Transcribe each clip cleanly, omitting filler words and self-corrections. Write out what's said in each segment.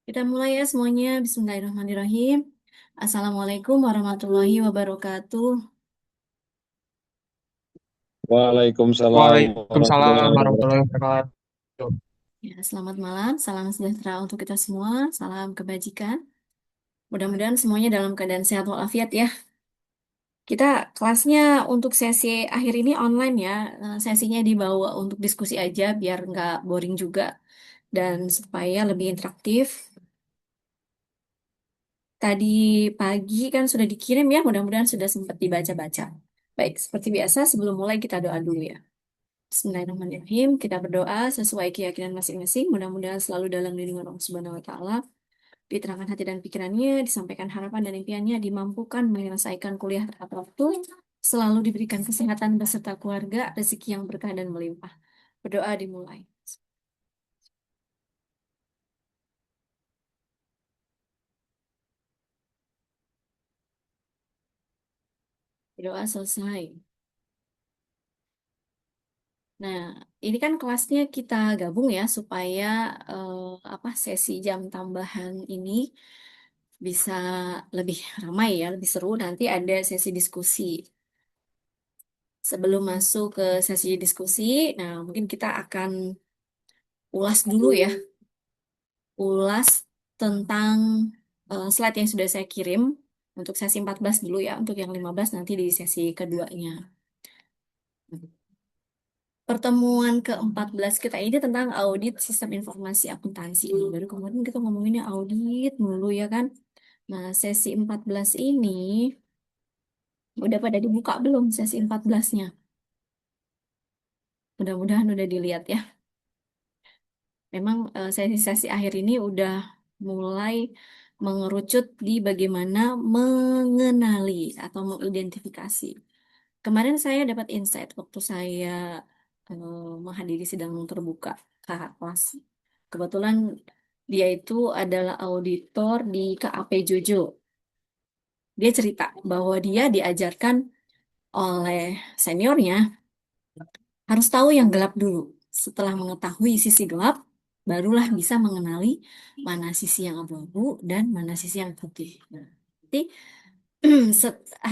Kita mulai ya semuanya. Bismillahirrahmanirrahim. Assalamualaikum warahmatullahi wabarakatuh. Waalaikumsalam Waalaikumsalam warahmatullahi warahmatullahi wabarakatuh. wabarakatuh. Ya, selamat malam, salam sejahtera untuk kita semua, salam kebajikan. Mudah-mudahan semuanya dalam keadaan sehat walafiat ya. Kita kelasnya untuk sesi akhir ini online ya. Sesinya dibawa untuk diskusi aja biar nggak boring juga dan supaya lebih interaktif. Tadi pagi kan sudah dikirim ya, mudah-mudahan sudah sempat dibaca-baca. Baik, seperti biasa sebelum mulai kita doa dulu ya. Bismillahirrahmanirrahim. Kita berdoa sesuai keyakinan masing-masing. Mudah-mudahan selalu dalam lindungan Allah Subhanahu wa Ta'ala. Diterangkan hati dan pikirannya, disampaikan harapan dan impiannya, dimampukan menyelesaikan kuliah tepat waktu, selalu diberikan kesehatan beserta keluarga, rezeki yang berkah dan melimpah. Berdoa dimulai. Berdoa selesai. Nah, ini kan kelasnya kita gabung ya supaya eh, sesi jam tambahan ini bisa lebih ramai ya, lebih seru. Nanti ada sesi diskusi. Sebelum masuk ke sesi diskusi, nah mungkin kita akan ulas dulu ya, ulas tentang slide yang sudah saya kirim untuk sesi 14 dulu ya, untuk yang 15 nanti di sesi keduanya. Pertemuan ke-14 kita ini tentang audit sistem informasi akuntansi. Baru kemarin kita ngomonginnya audit mulu ya kan. Nah, sesi 14 ini udah pada dibuka belum sesi 14-nya? Mudah-mudahan udah dilihat ya. Memang sesi-sesi akhir ini udah mulai mengerucut di bagaimana mengenali atau mengidentifikasi. Kemarin saya dapat insight waktu saya menghadiri sidang terbuka kakak kelas. Kebetulan dia itu adalah auditor di KAP Jojo. Dia cerita bahwa dia diajarkan oleh seniornya harus tahu yang gelap dulu. Setelah mengetahui sisi gelap, barulah bisa mengenali mana sisi yang abu-abu dan mana sisi yang putih. Nah, nanti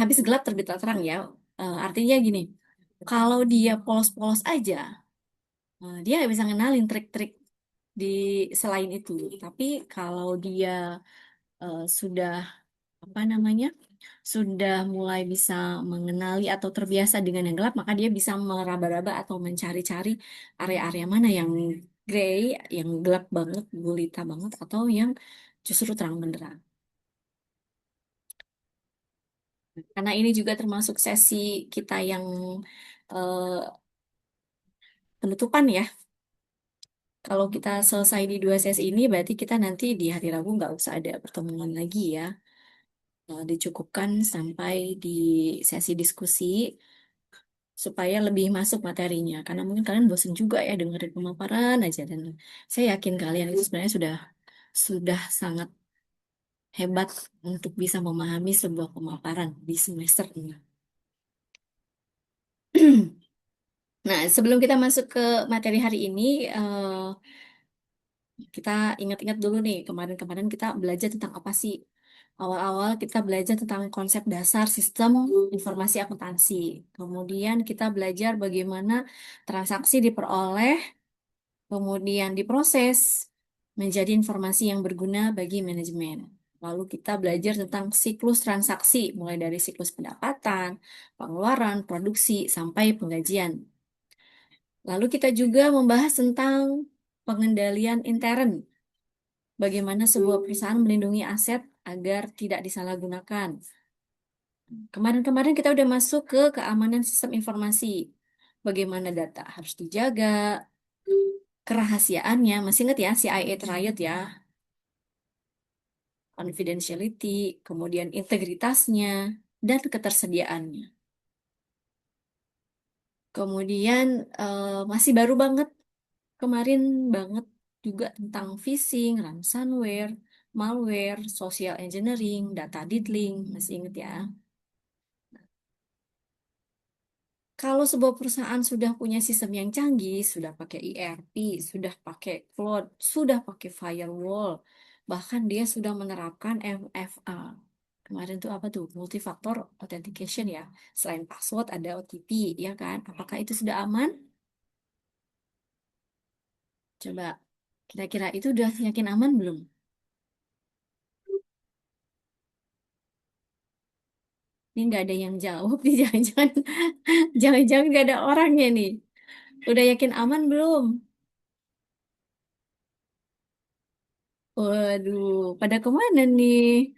habis gelap terbitlah terang ya. Artinya gini, kalau dia polos-polos aja, dia nggak bisa ngenalin trik-trik di selain itu. Tapi kalau dia sudah apa namanya sudah mulai bisa mengenali atau terbiasa dengan yang gelap, maka dia bisa meraba-raba atau mencari-cari area-area mana yang gray, yang gelap banget, gulita banget, atau yang justru terang benderang. Karena ini juga termasuk sesi kita yang eh, penutupan ya. Kalau kita selesai di dua sesi ini, berarti kita nanti di hari Rabu nggak usah ada pertemuan lagi ya. Dicukupkan sampai di sesi diskusi supaya lebih masuk materinya. Karena mungkin kalian bosen juga ya dengerin pemaparan aja dan saya yakin kalian itu sebenarnya sudah sangat hebat untuk bisa memahami sebuah pemaparan di semester ini. Nah, sebelum kita masuk ke materi hari ini, kita ingat-ingat dulu nih, kemarin-kemarin kita belajar tentang apa sih? Awal-awal kita belajar tentang konsep dasar sistem informasi akuntansi. Kemudian kita belajar bagaimana transaksi diperoleh, kemudian diproses menjadi informasi yang berguna bagi manajemen. Lalu kita belajar tentang siklus transaksi, mulai dari siklus pendapatan, pengeluaran, produksi, sampai penggajian. Lalu kita juga membahas tentang pengendalian intern, bagaimana sebuah perusahaan melindungi aset agar tidak disalahgunakan. Kemarin-kemarin kita udah masuk ke keamanan sistem informasi. Bagaimana data harus dijaga, kerahasiaannya, masih ingat ya CIA Riot ya, confidentiality, kemudian integritasnya, dan ketersediaannya. Kemudian masih baru banget, kemarin banget juga tentang phishing, ransomware, malware, social engineering, data diddling, masih ingat ya. Kalau sebuah perusahaan sudah punya sistem yang canggih, sudah pakai ERP, sudah pakai cloud, sudah pakai firewall, Bahkan dia sudah menerapkan MFA. Kemarin tuh apa tuh? Multifaktor authentication ya. Selain password ada OTP, ya kan? Apakah itu sudah aman? Coba kira-kira itu udah yakin aman belum? Ini nggak ada yang jawab nih, jangan-jangan jangan-jangan nggak ada orangnya nih. Udah yakin aman belum? Waduh, pada kemana nih?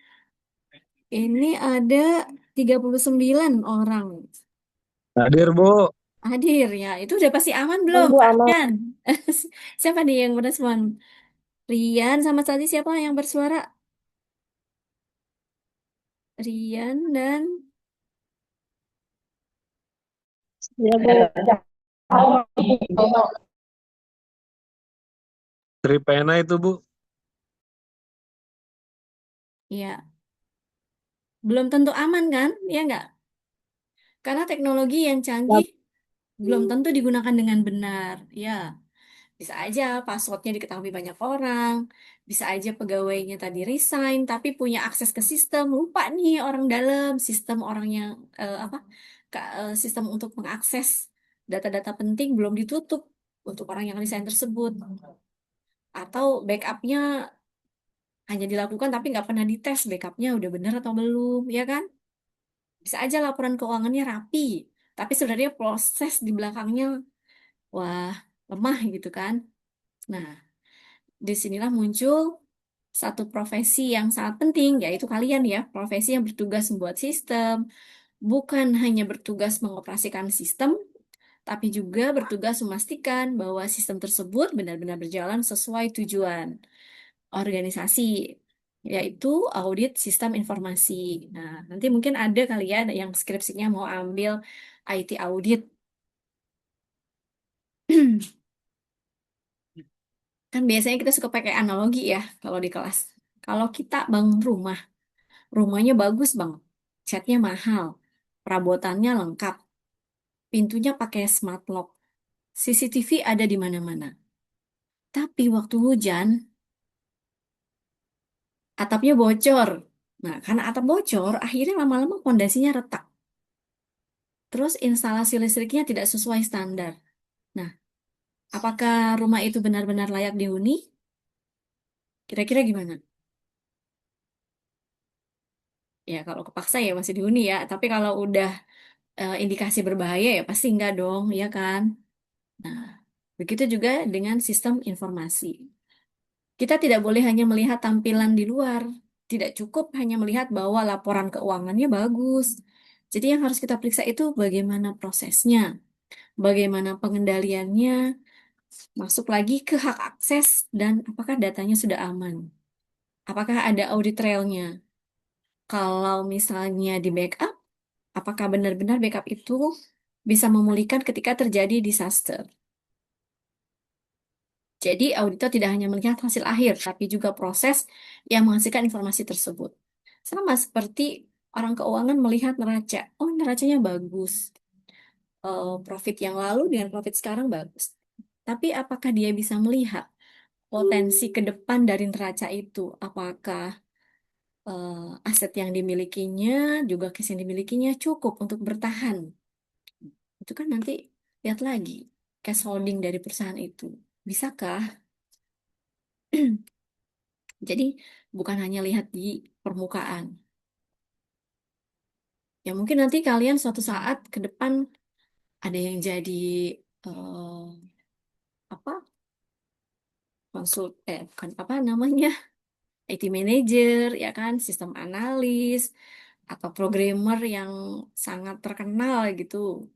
Ini ada 39 orang Hadir, Bu. hadir ya. Itu udah pasti aman belum, Bu aman. kalian? Siapa nih yang merespon? Rian sama tadi siapa yang bersuara? Rian dan Ya, Bu. Tripena itu, Bu. ya, belum tentu aman kan? Ya nggak? Karena teknologi yang Ya, canggih belum tentu digunakan dengan benar. Ya, bisa aja passwordnya diketahui banyak orang, bisa aja pegawainya tadi resign, tapi punya akses ke sistem, lupa nih orang dalam sistem orang yang apa sistem untuk mengakses data-data penting belum ditutup untuk orang yang resign tersebut, atau backupnya hanya dilakukan tapi nggak pernah dites backupnya udah benar atau belum, ya kan? Bisa aja laporan keuangannya rapi, tapi sebenarnya proses di belakangnya wah lemah gitu kan. Nah, disinilah muncul satu profesi yang sangat penting, yaitu kalian ya, profesi yang bertugas membuat sistem, bukan hanya bertugas mengoperasikan sistem, tapi juga bertugas memastikan bahwa sistem tersebut benar-benar berjalan sesuai tujuan organisasi, yaitu audit sistem informasi. Nah, nanti mungkin ada kalian yang skripsinya mau ambil IT audit. Kan biasanya kita suka pakai analogi ya kalau di kelas. Kalau kita bangun rumah, rumahnya bagus banget, catnya mahal, perabotannya lengkap, pintunya pakai smart lock, CCTV ada di mana-mana. Tapi waktu hujan, atapnya bocor. Nah, karena atap bocor, akhirnya lama-lama pondasinya retak. Terus instalasi listriknya tidak sesuai standar. Nah, apakah rumah itu benar-benar layak dihuni? Kira-kira gimana? Ya, kalau kepaksa ya masih dihuni ya. Tapi kalau udah indikasi berbahaya ya pasti enggak dong, ya kan? Nah, begitu juga dengan sistem informasi. Kita tidak boleh hanya melihat tampilan di luar. Tidak cukup hanya melihat bahwa laporan keuangannya bagus. Jadi yang harus kita periksa itu bagaimana prosesnya, bagaimana pengendaliannya, masuk lagi ke hak akses, dan apakah datanya sudah aman. Apakah ada audit trailnya? Kalau misalnya di backup, apakah benar-benar backup itu bisa memulihkan ketika terjadi disaster? Jadi, auditor tidak hanya melihat hasil akhir, tapi juga proses yang menghasilkan informasi tersebut. Sama seperti orang keuangan melihat neraca. Oh, neracanya bagus. Profit yang lalu dengan profit sekarang bagus. Tapi apakah dia bisa melihat potensi ke depan dari neraca itu? Apakah aset yang dimilikinya, juga cash yang dimilikinya cukup untuk bertahan? Itu kan nanti lihat lagi cash holding dari perusahaan itu. Bisakah? Jadi bukan hanya lihat di permukaan. Ya mungkin nanti kalian suatu saat ke depan ada yang jadi eh, apa bukan apa namanya IT manager ya kan, sistem analis atau programmer yang sangat terkenal gitu,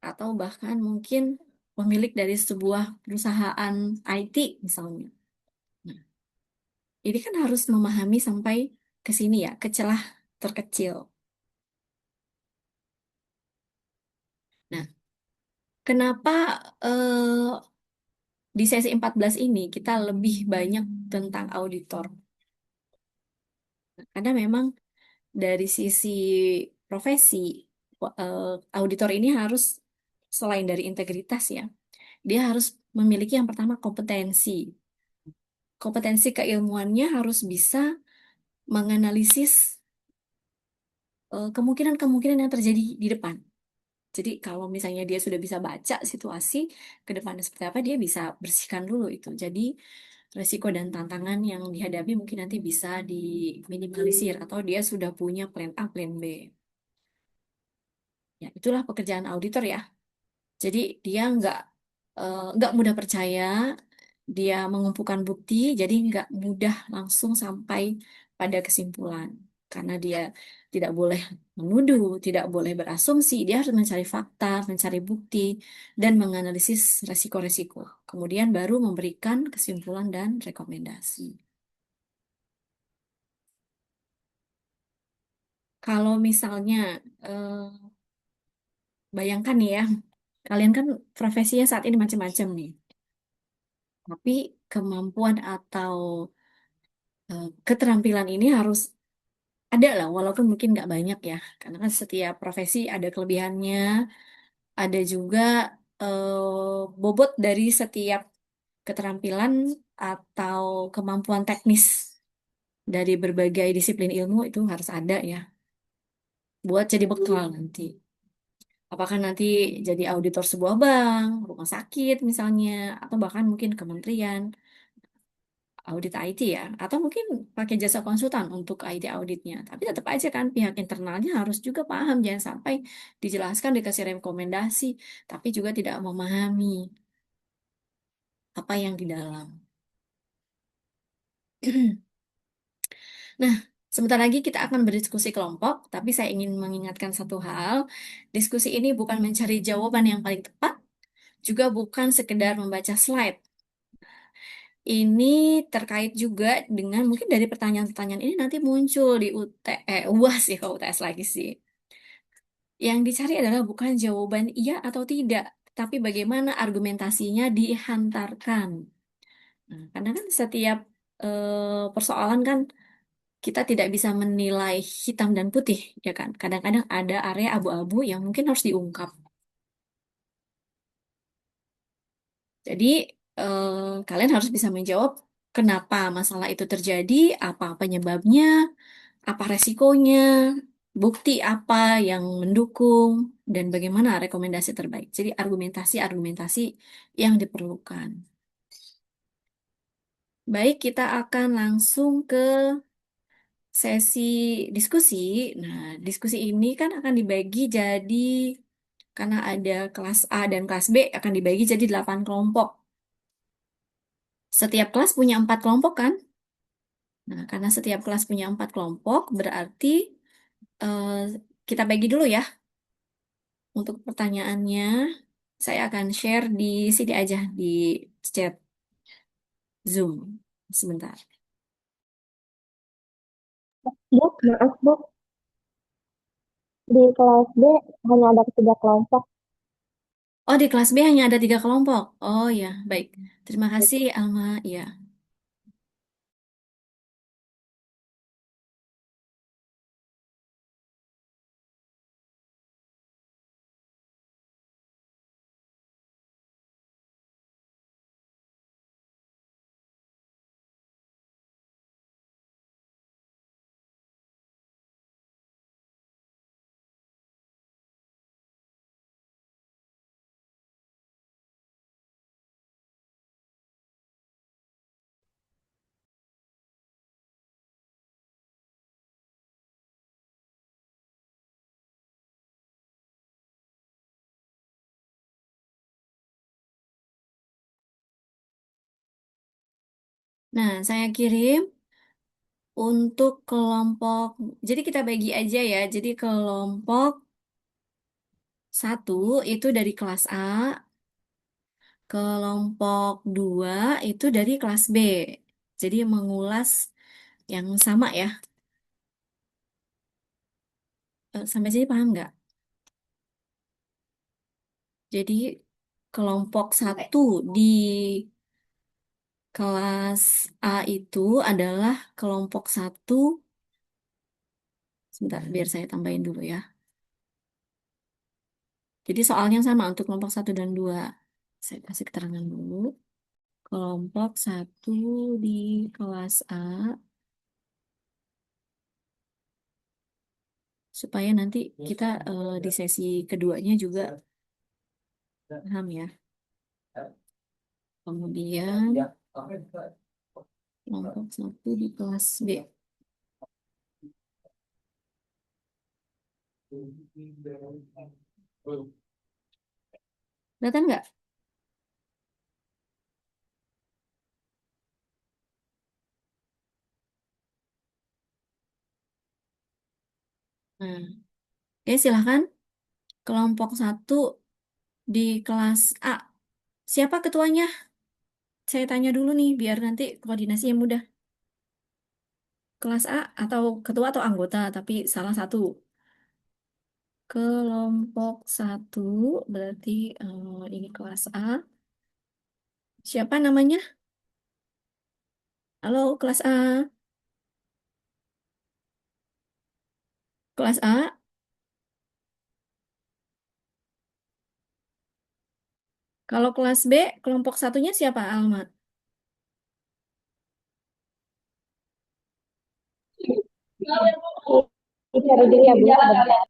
atau bahkan mungkin pemilik dari sebuah perusahaan IT misalnya. Nah, ini kan harus memahami sampai ke sini ya, ke celah terkecil. Nah, kenapa di sesi 14 ini kita lebih banyak tentang auditor? Karena memang dari sisi profesi, eh, auditor ini harus selain dari integritas ya, dia harus memiliki yang pertama kompetensi. kompetensi keilmuannya harus bisa menganalisis kemungkinan-kemungkinan yang terjadi di depan. Jadi kalau misalnya dia sudah bisa baca situasi ke depannya seperti apa, dia bisa bersihkan dulu itu. Jadi resiko dan tantangan yang dihadapi mungkin nanti bisa diminimalisir atau dia sudah punya plan A, plan B. Ya, itulah pekerjaan auditor ya. Jadi dia nggak mudah percaya, dia mengumpulkan bukti, jadi nggak mudah langsung sampai pada kesimpulan. Karena dia tidak boleh menuduh, tidak boleh berasumsi, dia harus mencari fakta, mencari bukti, dan menganalisis resiko-resiko. Kemudian baru memberikan kesimpulan dan rekomendasi. Kalau misalnya, eh, bayangkan nih ya, kalian kan profesinya saat ini macam-macam nih. Tapi kemampuan atau keterampilan ini harus ada lah, walaupun mungkin nggak banyak ya. Karena kan setiap profesi ada kelebihannya, ada juga bobot dari setiap keterampilan atau kemampuan teknis dari berbagai disiplin ilmu itu harus ada ya, buat jadi bekal nanti. Apakah nanti jadi auditor sebuah bank, rumah sakit misalnya, atau bahkan mungkin kementerian. Audit IT ya, atau mungkin pakai jasa konsultan untuk IT auditnya. Tapi tetap aja kan pihak internalnya harus juga paham, jangan sampai dijelaskan dikasih rekomendasi, tapi juga tidak memahami apa yang di dalam. Nah, sebentar lagi kita akan berdiskusi kelompok, tapi saya ingin mengingatkan satu hal, diskusi ini bukan mencari jawaban yang paling tepat, juga bukan sekedar membaca slide. Ini terkait juga dengan mungkin dari pertanyaan-pertanyaan ini nanti muncul di UAS ya, kalau UTS lagi sih. Yang dicari adalah bukan jawaban iya atau tidak, tapi bagaimana argumentasinya dihantarkan. Nah, karena kan setiap persoalan kan kita tidak bisa menilai hitam dan putih, ya kan? Kadang-kadang ada area abu-abu yang mungkin harus diungkap. Jadi eh, kalian harus bisa menjawab kenapa masalah itu terjadi, apa penyebabnya, apa resikonya, bukti apa yang mendukung, dan bagaimana rekomendasi terbaik. Jadi argumentasi-argumentasi yang diperlukan. Baik, kita akan langsung ke sesi diskusi. Nah, diskusi ini kan akan dibagi jadi, karena ada kelas A dan kelas B, akan dibagi jadi 8 kelompok. Setiap kelas punya 4 kelompok kan? Nah, karena setiap kelas punya 4 kelompok, berarti eh, kita bagi dulu ya. Untuk pertanyaannya, saya akan share di sini aja, di chat Zoom. Sebentar. Bu, maaf Bu, di kelas B hanya ada 3 kelompok. Oh, di kelas B hanya ada 3 kelompok. Oh ya, baik. Terima kasih, Alma. Ya. Nah, saya kirim untuk kelompok. Jadi kita bagi aja ya. Jadi kelompok satu itu dari kelas A, kelompok 2 itu dari kelas B. Jadi mengulas yang sama ya. Sampai sini paham nggak? Jadi kelompok satu di kelas A itu adalah kelompok satu. Sebentar, biar saya tambahin dulu ya. Jadi soalnya sama untuk kelompok satu dan 2. Saya kasih keterangan dulu. Kelompok satu di kelas A, supaya nanti kita di sesi keduanya juga paham ya. Kemudian kelompok satu di kelas B. Kelihatan nggak? Nah, oke silahkan. Kelompok satu di kelas A. Siapa ketuanya? Saya tanya dulu nih, biar nanti koordinasinya mudah. Kelas A atau ketua atau anggota, tapi salah satu. Kelompok satu berarti ini kelas A. Siapa namanya? Halo, kelas A. Kelas A. Kalau kelas B, kelompok satunya siapa, Alma? Dicari dulu ya, Bu, sebentar.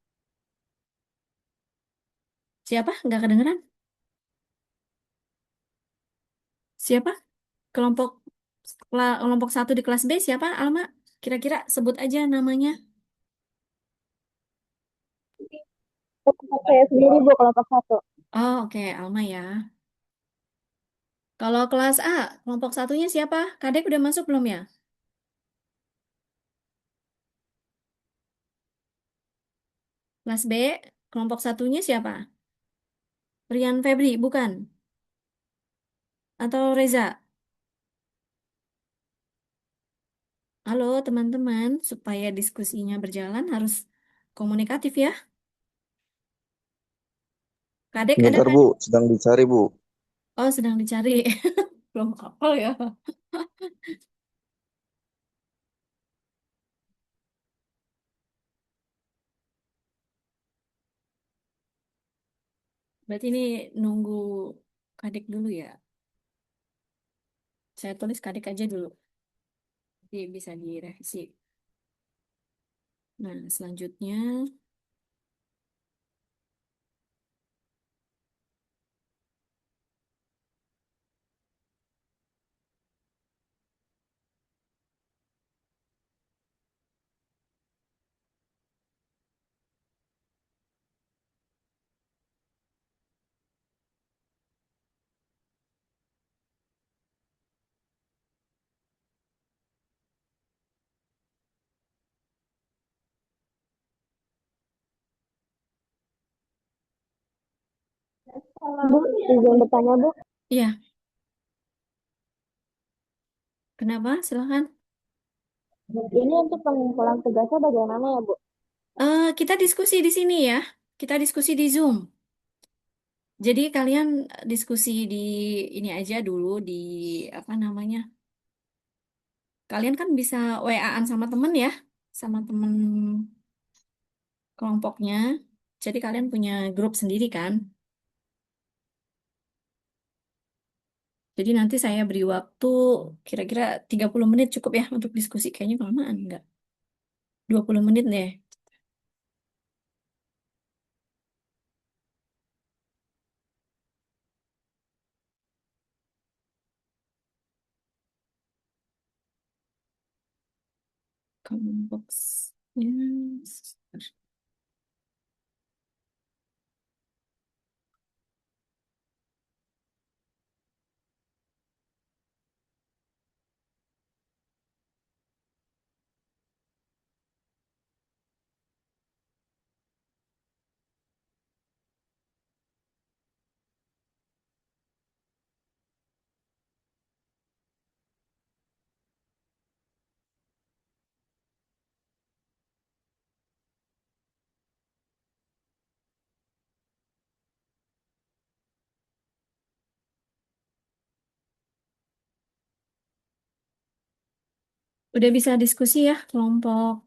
Siapa? Nggak kedengeran? Siapa? Kelompok kelompok satu di kelas B siapa, Alma? Kira-kira sebut aja namanya. Kelompok saya sendiri, Bu, kelompok satu. Oh, oke, Alma ya. Kalau kelas A, kelompok satunya siapa? Kadek udah masuk belum ya? Kelas B, kelompok satunya siapa? Rian Febri, bukan? Atau Reza? Halo teman-teman, supaya diskusinya berjalan harus komunikatif ya. Kadek ada Sebentar kan? Bu, sedang dicari Bu. Oh, sedang dicari. Belum hafal ya. Berarti ini nunggu Kadek dulu ya. Saya tulis Kadek aja dulu. Jadi bisa direvisi. Nah, selanjutnya Bu, izin bertanya, Bu. iya, kenapa? Silahkan. Ini untuk pengumpulan tugasnya bagaimana ya, Bu? Kita diskusi di sini ya. Kita diskusi di Zoom. Jadi kalian diskusi di ini aja dulu di apa namanya? Kalian kan bisa WA-an sama temen ya, sama temen kelompoknya. Jadi kalian punya grup sendiri kan? Jadi nanti saya beri waktu kira-kira 30 menit cukup ya untuk diskusi. Kayaknya kelamaan enggak? 20 menit deh. Kelompok. Yes. Udah bisa diskusi ya kelompok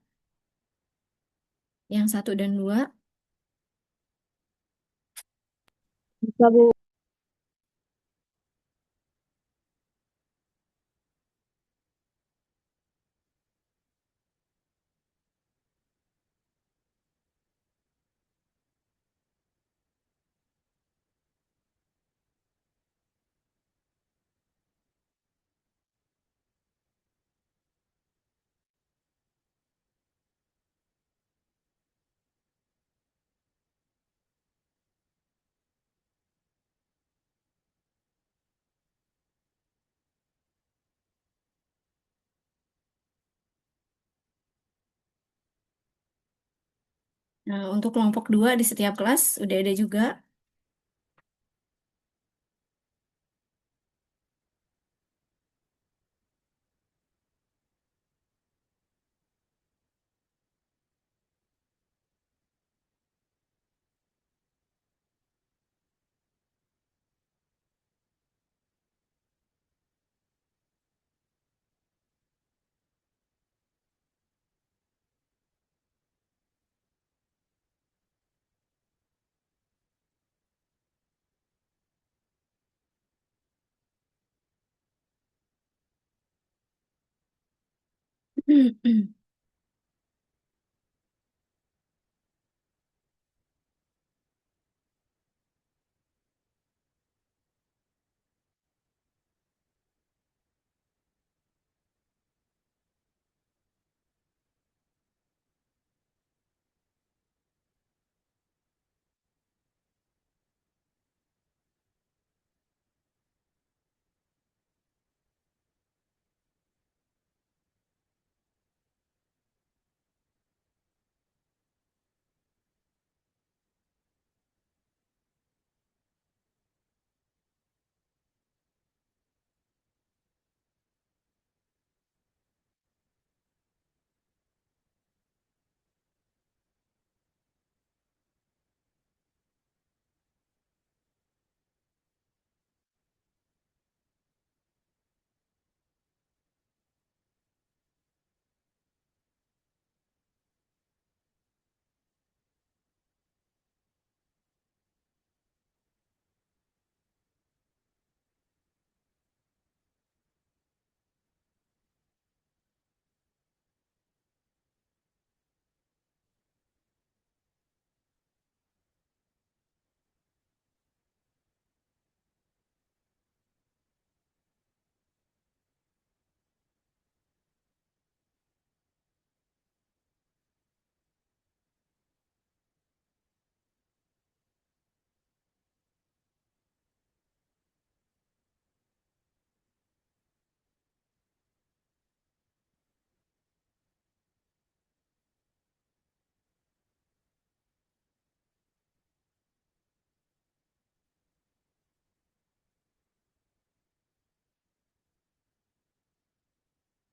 yang satu dan dua. Bisa, Bu. Nah, untuk kelompok 2 di setiap kelas udah ada juga.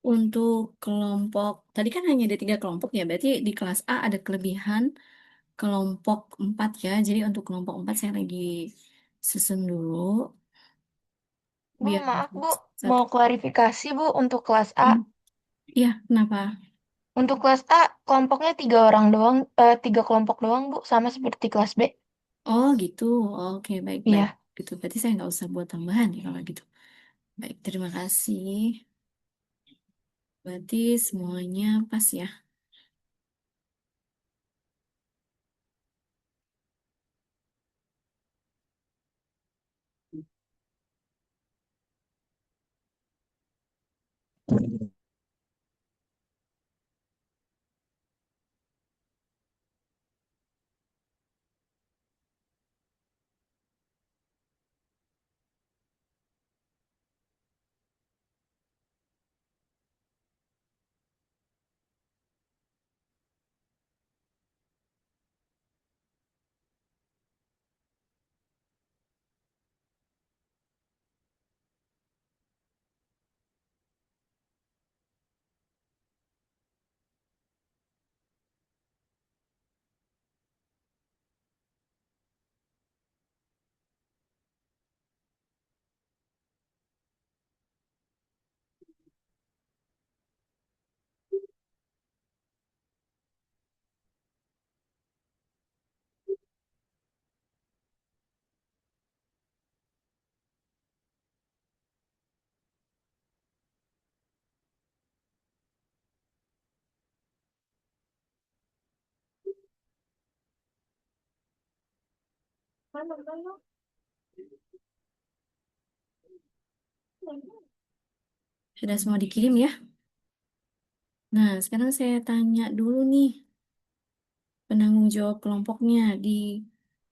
Untuk kelompok, tadi kan hanya ada 3 kelompok ya, berarti di kelas A ada kelebihan kelompok 4 ya. Jadi untuk kelompok 4 saya lagi susun dulu, Bu, biar maaf Bu, satu. mau klarifikasi Bu untuk kelas A. Hmm, iya, kenapa? Untuk kelas A, kelompoknya 3 orang doang, 3 kelompok doang Bu, sama seperti kelas B. Oh gitu, oke baik-baik. Iya. Gitu, berarti saya nggak usah buat tambahan ya kalau gitu. Baik, terima kasih. Berarti semuanya pas ya. Sudah semua dikirim ya. Nah, sekarang saya tanya dulu nih, penanggung jawab kelompoknya di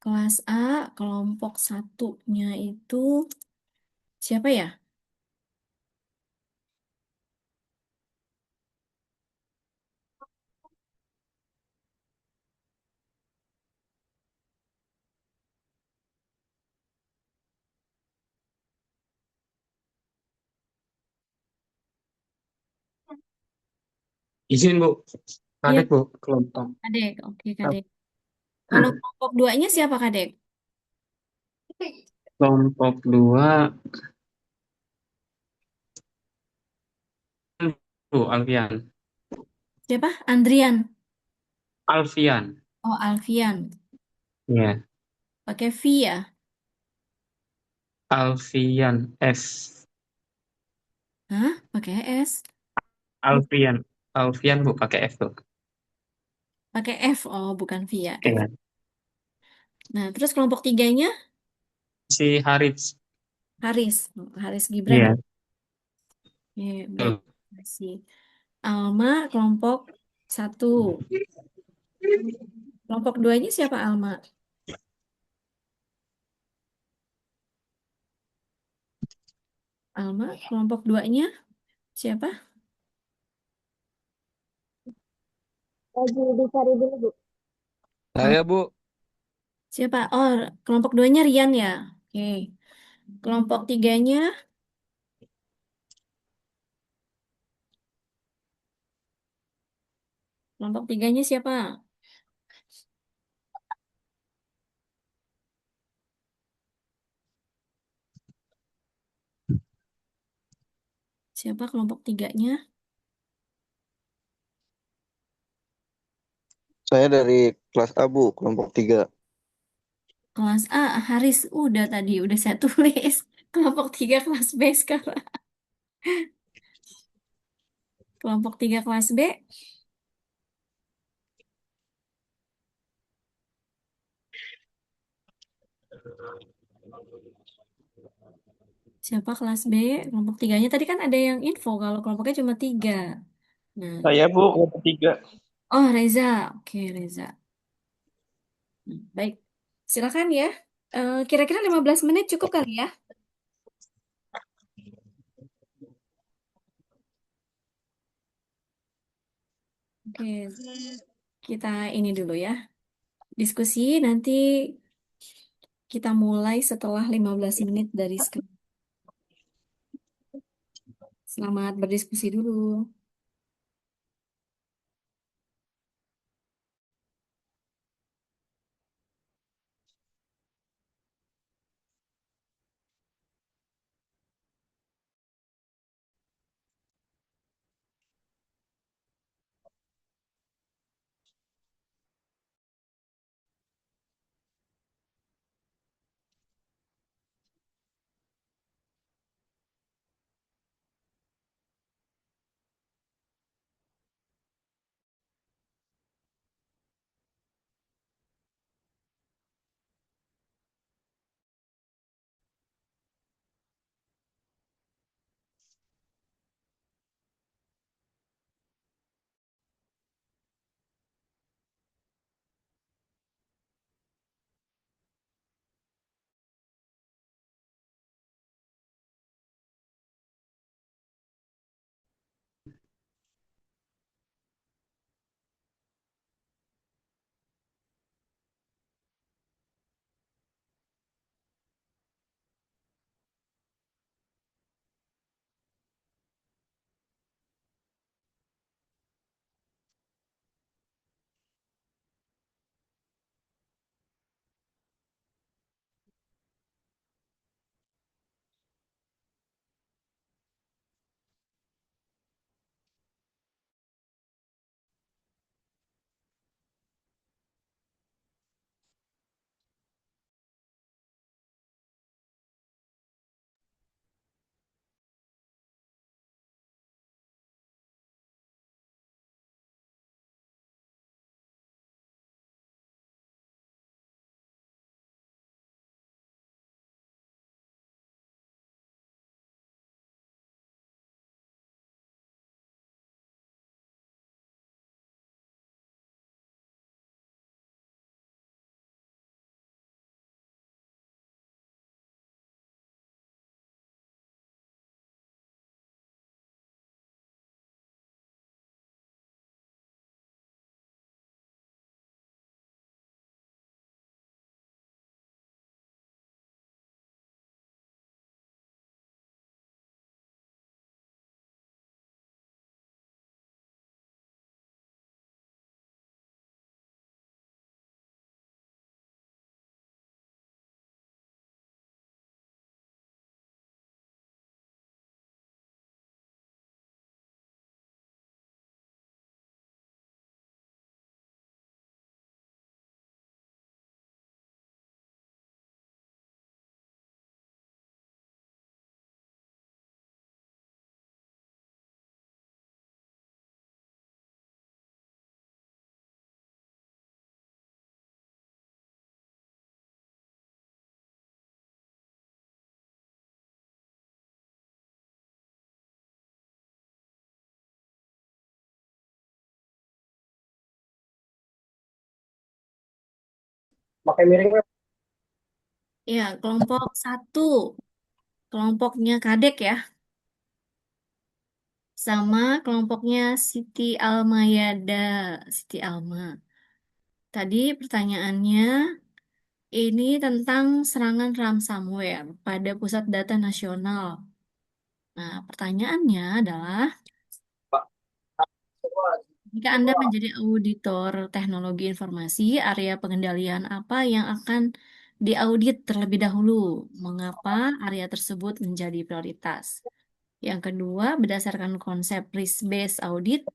kelas A, kelompok satunya itu siapa ya? Izin, Bu. Iya, Kadek, Bu. Kelompok. Kadek. Oke, Kadek. Kalau kelompok duanya siapa, Kadek? Kelompok dua, Bu. Alfian. Siapa? Andrian. Alfian. Oh, Alfian. Ya. Pakai V ya? Alfian S. Hah? Pakai S? Bu- Alfian. Alfian, Bu. Pakai F, Bu. Pakai F. Oh, bukan V ya, F. Iya. Nah, terus kelompok tiganya Si Haris. Haris. Haris Gibran ya? Iya. Baik. Tuh. Masih. Alma kelompok satu. Kelompok duanya siapa Alma? Alma kelompok duanya siapa? Lagi dicari dulu, Bu. Oh, Saya, Bu. siapa? Oh, kelompok duanya Rian ya? Oke. Kelompok tiganya, kelompok tiganya siapa? Siapa kelompok tiganya? Saya dari kelas Abu, kelompok 3. Kelas A, Haris. Udah tadi, udah saya tulis. Kelompok tiga kelas B sekarang. Kelompok tiga kelas B, siapa kelas B? Kelompok tiganya tadi kan ada yang info kalau kelompoknya cuma tiga. Nah, Saya, Bu, kelompok 3. oh Reza. Oke, Reza. Baik, silakan ya. Kira-kira 15 menit cukup kali ya? Oke, kita ini dulu ya. Diskusi nanti kita mulai setelah 15 menit dari sekarang. Selamat berdiskusi dulu. Ya, kelompok satu, kelompoknya Kadek ya, sama kelompoknya Siti Almayada, Siti Alma. Tadi pertanyaannya ini tentang serangan ransomware pada pusat data nasional. Nah, pertanyaannya adalah, jika Anda menjadi auditor teknologi informasi, area pengendalian apa yang akan diaudit terlebih dahulu? Mengapa area tersebut menjadi prioritas? Yang kedua, berdasarkan konsep risk-based audit,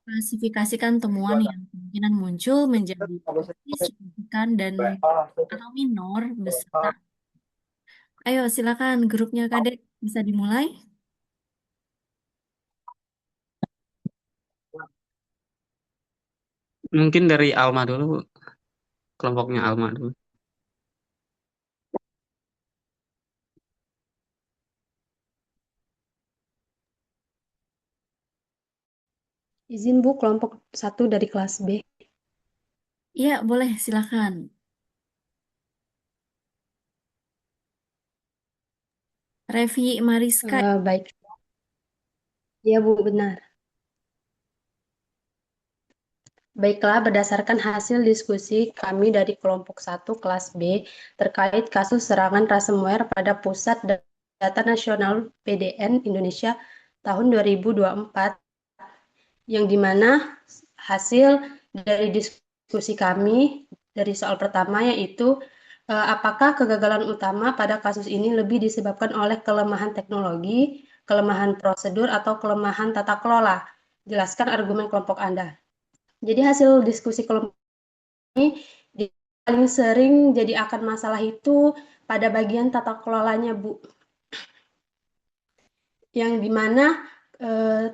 klasifikasikan temuan yang kemungkinan muncul menjadi kritis, signifikan, dan atau minor beserta. Ayo, silakan grupnya Kadek bisa dimulai. Mungkin dari Alma dulu, Bu. Kelompoknya Alma dulu. Izin Bu, kelompok satu dari kelas B. Iya, boleh, silakan. Revi Mariska. Baik, ya Bu, benar. Baiklah, berdasarkan hasil diskusi kami dari kelompok satu kelas B terkait kasus serangan ransomware pada Pusat Data Nasional PDN Indonesia tahun 2024, yang dimana hasil dari diskusi kami dari soal pertama yaitu apakah kegagalan utama pada kasus ini lebih disebabkan oleh kelemahan teknologi, kelemahan prosedur, atau kelemahan tata kelola? Jelaskan argumen kelompok Anda. Jadi hasil diskusi kelompok ini paling sering jadi akan masalah itu pada bagian tata kelolanya, Bu. Yang dimana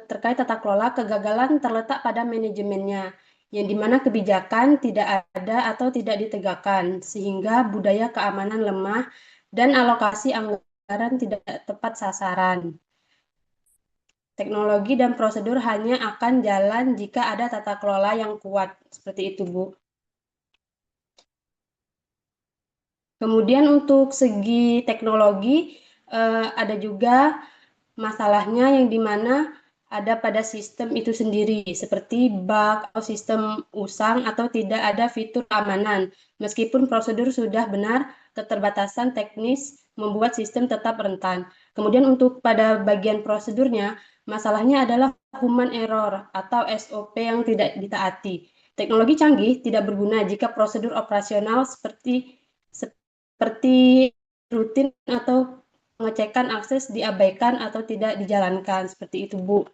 terkait tata kelola, kegagalan terletak pada manajemennya, yang dimana kebijakan tidak ada atau tidak ditegakkan, sehingga budaya keamanan lemah dan alokasi anggaran tidak tepat sasaran. Teknologi dan prosedur hanya akan jalan jika ada tata kelola yang kuat. Seperti itu, Bu. Kemudian untuk segi teknologi, ada juga masalahnya yang dimana ada pada sistem itu sendiri, seperti bug atau sistem usang atau tidak ada fitur keamanan. Meskipun prosedur sudah benar, keterbatasan teknis membuat sistem tetap rentan. Kemudian untuk pada bagian prosedurnya, masalahnya adalah human error atau SOP yang tidak ditaati. Teknologi canggih tidak berguna jika prosedur operasional seperti rutin atau pengecekan akses diabaikan atau tidak dijalankan. Seperti itu, Bu.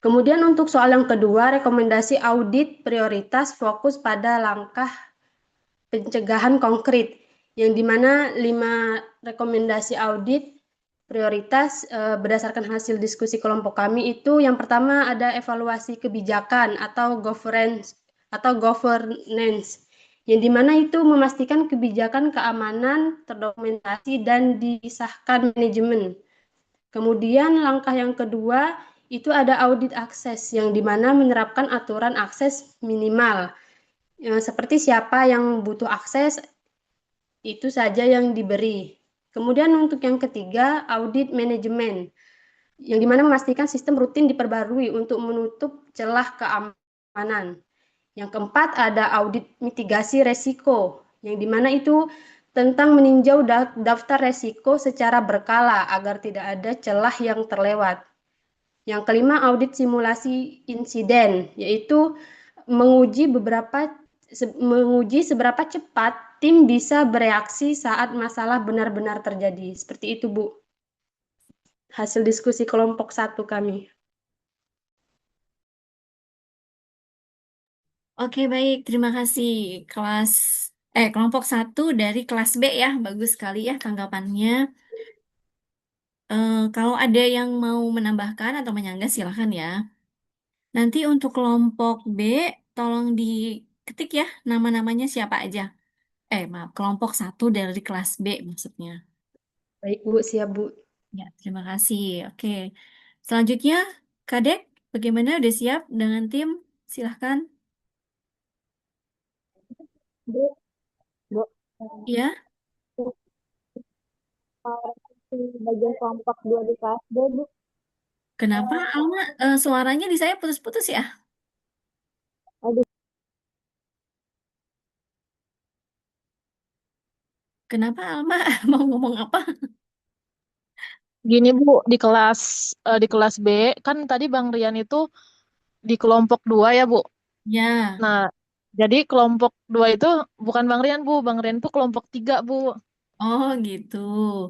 Kemudian untuk soal yang kedua, rekomendasi audit prioritas fokus pada langkah pencegahan konkret, yang dimana 5 rekomendasi audit prioritas berdasarkan hasil diskusi kelompok kami itu, yang pertama ada evaluasi kebijakan atau governance, yang dimana itu memastikan kebijakan keamanan terdokumentasi dan disahkan manajemen. Kemudian langkah yang kedua itu ada audit akses, yang dimana menerapkan aturan akses minimal, seperti siapa yang butuh akses itu saja yang diberi. Kemudian untuk yang ketiga audit manajemen, yang dimana memastikan sistem rutin diperbarui untuk menutup celah keamanan. Yang keempat ada audit mitigasi resiko, yang dimana itu tentang meninjau daftar resiko secara berkala agar tidak ada celah yang terlewat. Yang kelima audit simulasi insiden, yaitu menguji seberapa cepat tim bisa bereaksi saat masalah benar-benar terjadi. Seperti itu, Bu. Hasil diskusi kelompok satu kami. Oke, baik. Terima kasih. Kelompok satu dari kelas B ya. Bagus sekali ya tanggapannya. Kalau ada yang mau menambahkan atau menyanggah, silakan ya. Nanti untuk kelompok B, tolong diketik ya nama-namanya siapa aja. Maaf, kelompok satu dari kelas B maksudnya. Baik, Bu. Siap, Bu. Ya, terima kasih. Oke. Selanjutnya, Kadek, bagaimana? Udah siap dengan tim? Silahkan. Bu, Bu, Ya, di bagian kelompok 2 di kelas B, Bu. kenapa Alma suaranya di saya putus-putus ya? Aduh, Kenapa Alma mau ngomong apa? Gini Bu, di kelas B kan tadi Bang Rian itu di kelompok 2 ya Bu. Ya, Nah, jadi kelompok 2 itu bukan Bang Rian Bu, Bang Rian itu kelompok 3 Bu. oh gitu.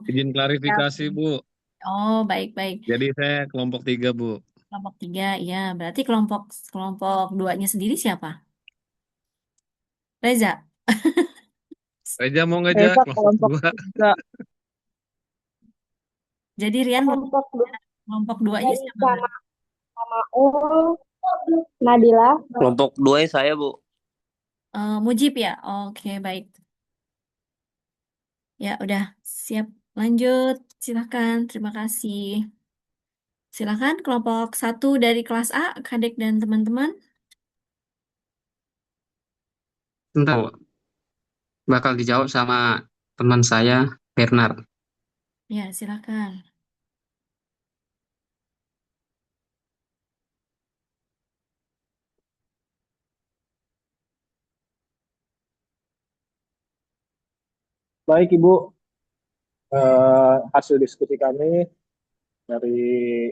Izin Ya. klarifikasi, Bu. Oh, baik-baik. Jadi saya kelompok 3, Bu. Kelompok 3, ya. Berarti kelompok kelompok duanya sendiri siapa? Reza. Reja mau ngajak Reza kelompok kelompok 2. 3. Jadi Rian mau kelompok 2 kelompok duanya dari siapa? sama Maul, Nadila. Kelompok 2 saya, Bu. Mujib ya? Oke, baik. Ya, udah siap. Lanjut. Silakan. Terima kasih. Silakan kelompok 1 dari kelas A, Kadek dan teman-teman. Bentar, Bu. Bakal dijawab sama teman saya, Bernard. Ya, silakan. Baik Ibu, hasil diskusi kami dari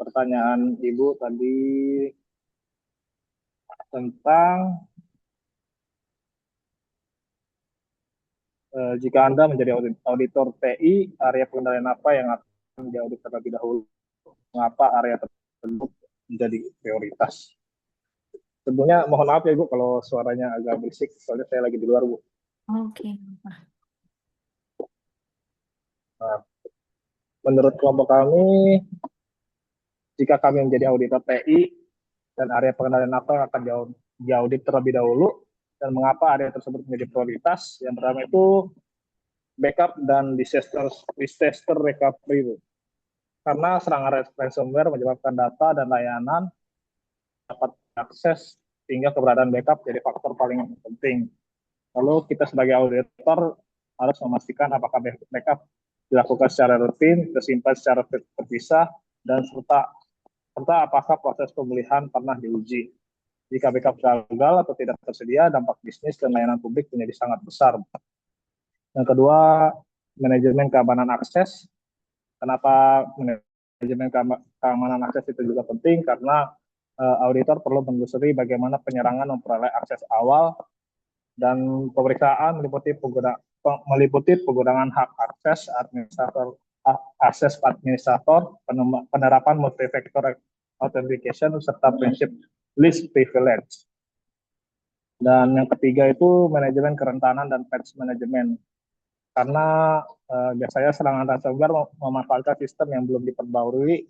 pertanyaan Ibu tadi tentang jika Anda menjadi auditor TI, area pengendalian apa yang akan diaudit terlebih dahulu? Mengapa area tersebut menjadi prioritas? Tentunya mohon maaf ya Ibu kalau suaranya agak berisik, soalnya saya lagi di luar Bu. Oke. Nah, menurut kelompok kami, jika kami menjadi auditor TI dan area pengendalian apa yang akan diaudit terlebih dahulu dan mengapa area tersebut menjadi prioritas? Yang pertama itu backup dan disaster recovery. Karena serangan ransomware menyebabkan data dan layanan dapat diakses sehingga keberadaan backup jadi faktor paling penting. Lalu kita sebagai auditor harus memastikan apakah backup dilakukan secara rutin, tersimpan secara terpisah, dan serta apakah proses pemulihan pernah diuji. Jika backup gagal atau tidak tersedia, dampak bisnis dan layanan publik menjadi sangat besar. Yang kedua, manajemen keamanan akses. Kenapa manajemen keamanan akses itu juga penting? Karena auditor perlu menelusuri bagaimana penyerangan memperoleh akses awal dan pemeriksaan meliputi penggunaan hak akses administrator, penerapan multi-factor authentication serta prinsip least privilege. Dan yang ketiga itu manajemen kerentanan dan patch management. Karena biasanya serangan ransomware memanfaatkan sistem yang belum diperbarui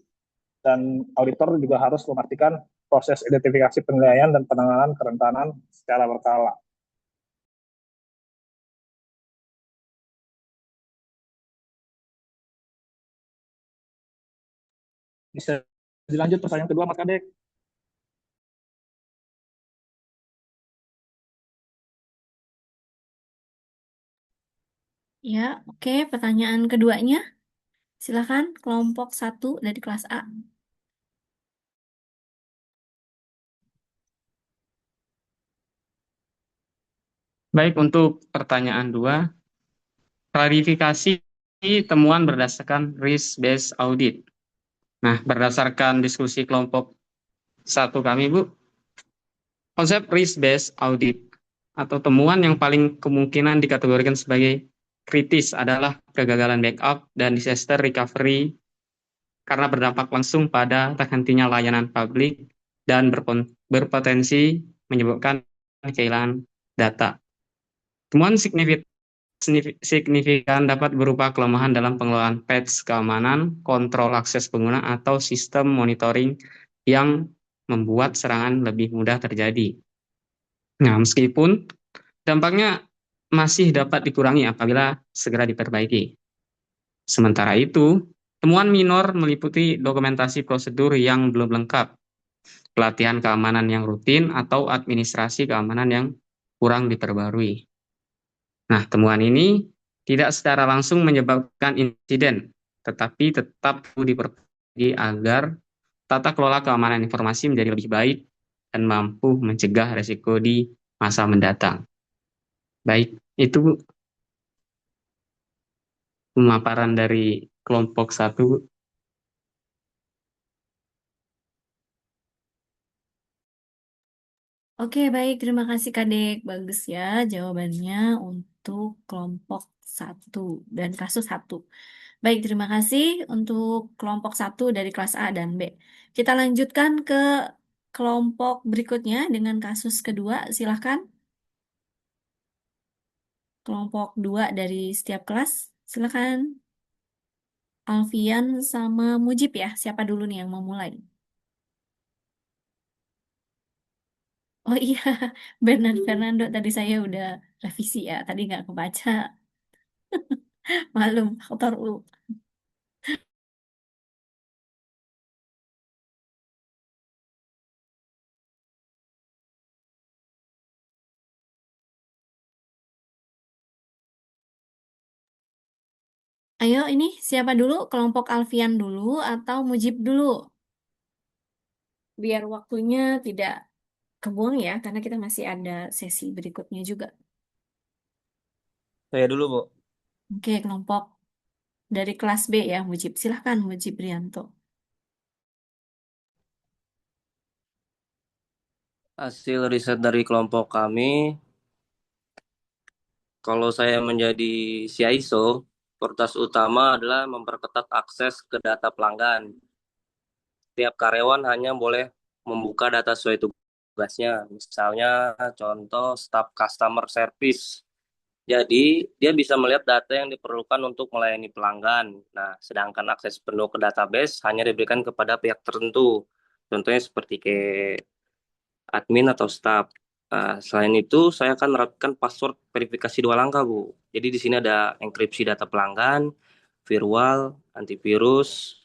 dan auditor juga harus memastikan proses identifikasi penilaian dan penanganan kerentanan secara berkala. Bisa dilanjut pertanyaan kedua Mas Kadek. Ya, oke. Pertanyaan keduanya. Silakan kelompok 1 dari kelas A. Baik, untuk pertanyaan 2, klarifikasi temuan berdasarkan risk-based audit. Nah, berdasarkan diskusi kelompok 1 kami, Bu, konsep risk-based audit atau temuan yang paling kemungkinan dikategorikan sebagai kritis adalah kegagalan backup dan disaster recovery karena berdampak langsung pada terhentinya layanan publik dan berpotensi menyebabkan kehilangan data. Temuan signifikan dapat berupa kelemahan dalam pengelolaan patch keamanan, kontrol akses pengguna, atau sistem monitoring yang membuat serangan lebih mudah terjadi. Nah, meskipun dampaknya masih dapat dikurangi apabila segera diperbaiki. Sementara itu, temuan minor meliputi dokumentasi prosedur yang belum lengkap, pelatihan keamanan yang rutin, atau administrasi keamanan yang kurang diperbarui. Nah, temuan ini tidak secara langsung menyebabkan insiden, tetapi tetap perlu diperbaiki agar tata kelola keamanan informasi menjadi lebih baik dan mampu mencegah resiko di masa mendatang. Baik, itu pemaparan dari kelompok 1. Oke, baik. Terima kasih Kak Dek. Bagus ya jawabannya untuk kelompok 1 dan kasus 1. Baik, terima kasih untuk kelompok 1 dari kelas A dan B. Kita lanjutkan ke kelompok berikutnya dengan kasus kedua. Silahkan. Kelompok 2 dari setiap kelas. Silahkan. Alfian sama Mujib ya. Siapa dulu nih yang mau mulai? Oh iya, Bernard Fernando tadi saya udah revisi ya. Tadi nggak kebaca. Malum, kotor U. Ayo ini siapa dulu? Kelompok Alfian dulu atau Mujib dulu? Biar waktunya tidak kebuang ya, karena kita masih ada sesi berikutnya juga. Saya dulu, Bu. Oke, kelompok dari kelas B ya, Mujib. Silahkan, Mujib Rianto. Hasil riset dari kelompok kami, kalau saya menjadi CISO, prioritas utama adalah memperketat akses ke data pelanggan. Setiap karyawan hanya boleh membuka data sesuai tugasnya. Misalnya, contoh staf customer service. Jadi, dia bisa melihat data yang diperlukan untuk melayani pelanggan. Nah, sedangkan akses penuh ke database hanya diberikan kepada pihak tertentu. Contohnya seperti kayak admin atau staff. Selain itu, saya akan menerapkan password verifikasi 2 langkah, Bu. Jadi di sini ada enkripsi data pelanggan, firewall, antivirus,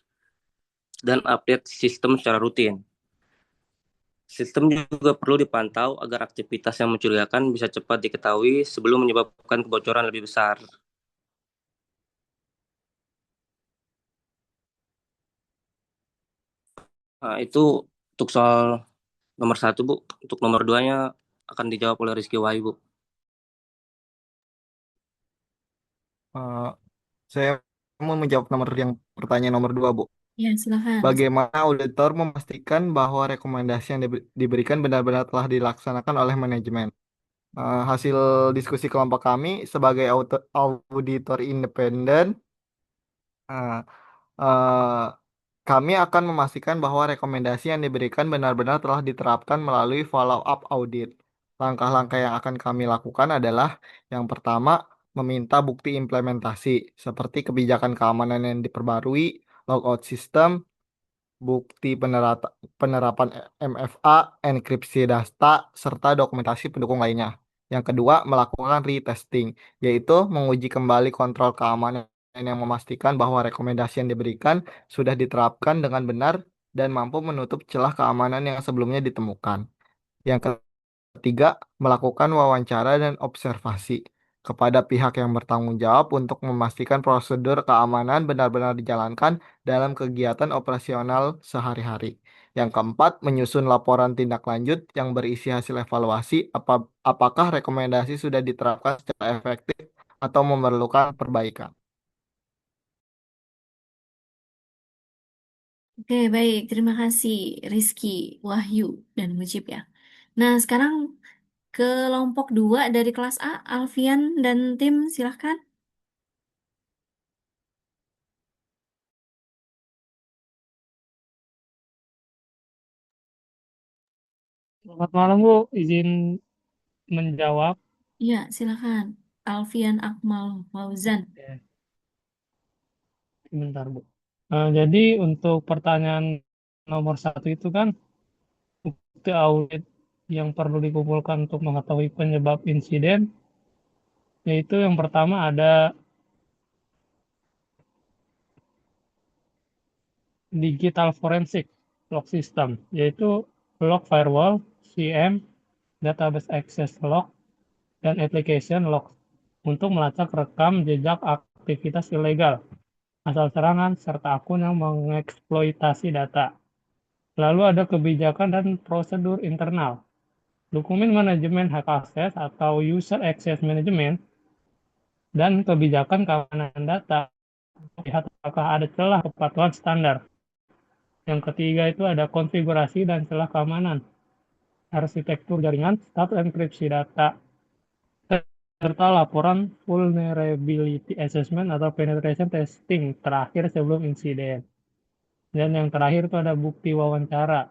dan update sistem secara rutin. Sistem juga perlu dipantau agar aktivitas yang mencurigakan bisa cepat diketahui sebelum menyebabkan kebocoran lebih besar. Nah, itu untuk soal nomor 1, Bu. Untuk nomor 2-nya akan dijawab oleh Rizky Wahyu, Bu. Eh, saya mau menjawab pertanyaan nomor 2, Bu. Ya, silahkan. Bagaimana auditor memastikan bahwa rekomendasi yang diberikan benar-benar telah dilaksanakan oleh manajemen? Hasil diskusi kelompok kami sebagai auditor independen, eh, eh, kami akan memastikan bahwa rekomendasi yang diberikan benar-benar telah diterapkan melalui follow-up audit. Langkah-langkah yang akan kami lakukan adalah yang pertama, meminta bukti implementasi, seperti kebijakan keamanan yang diperbarui, logout system, bukti penerapan MFA, enkripsi data, serta dokumentasi pendukung lainnya. Yang kedua, melakukan retesting, yaitu menguji kembali kontrol keamanan yang memastikan bahwa rekomendasi yang diberikan sudah diterapkan dengan benar dan mampu menutup celah keamanan yang sebelumnya ditemukan. Yang ketiga, melakukan wawancara dan observasi kepada pihak yang bertanggung jawab untuk memastikan prosedur keamanan benar-benar dijalankan dalam kegiatan operasional sehari-hari. Yang keempat, menyusun laporan tindak lanjut yang berisi hasil evaluasi apakah rekomendasi sudah diterapkan secara efektif atau memerlukan perbaikan. Oke, baik. Terima kasih Rizky, Wahyu, dan Mujib ya. Nah, sekarang kelompok 2 dari kelas A, Alfian dan tim, silahkan. Selamat malam, Bu. Izin menjawab. Iya, silahkan. Alfian Akmal Fauzan. Ya, sebentar, Bu. Jadi untuk pertanyaan nomor 1 itu kan bukti audit yang perlu dikumpulkan untuk mengetahui penyebab insiden, yaitu yang pertama ada digital forensic log system, yaitu log firewall, CM, database access log, dan application logs untuk melacak rekam jejak aktivitas ilegal, asal serangan, serta akun yang mengeksploitasi data. Lalu ada kebijakan dan prosedur internal. Dokumen manajemen hak akses atau user access management dan kebijakan keamanan data. Lihat apakah ada celah kepatuhan standar. Yang ketiga itu ada konfigurasi dan celah keamanan, arsitektur jaringan, status enkripsi data, serta laporan vulnerability assessment atau penetration testing terakhir sebelum insiden. Dan yang terakhir itu ada bukti wawancara.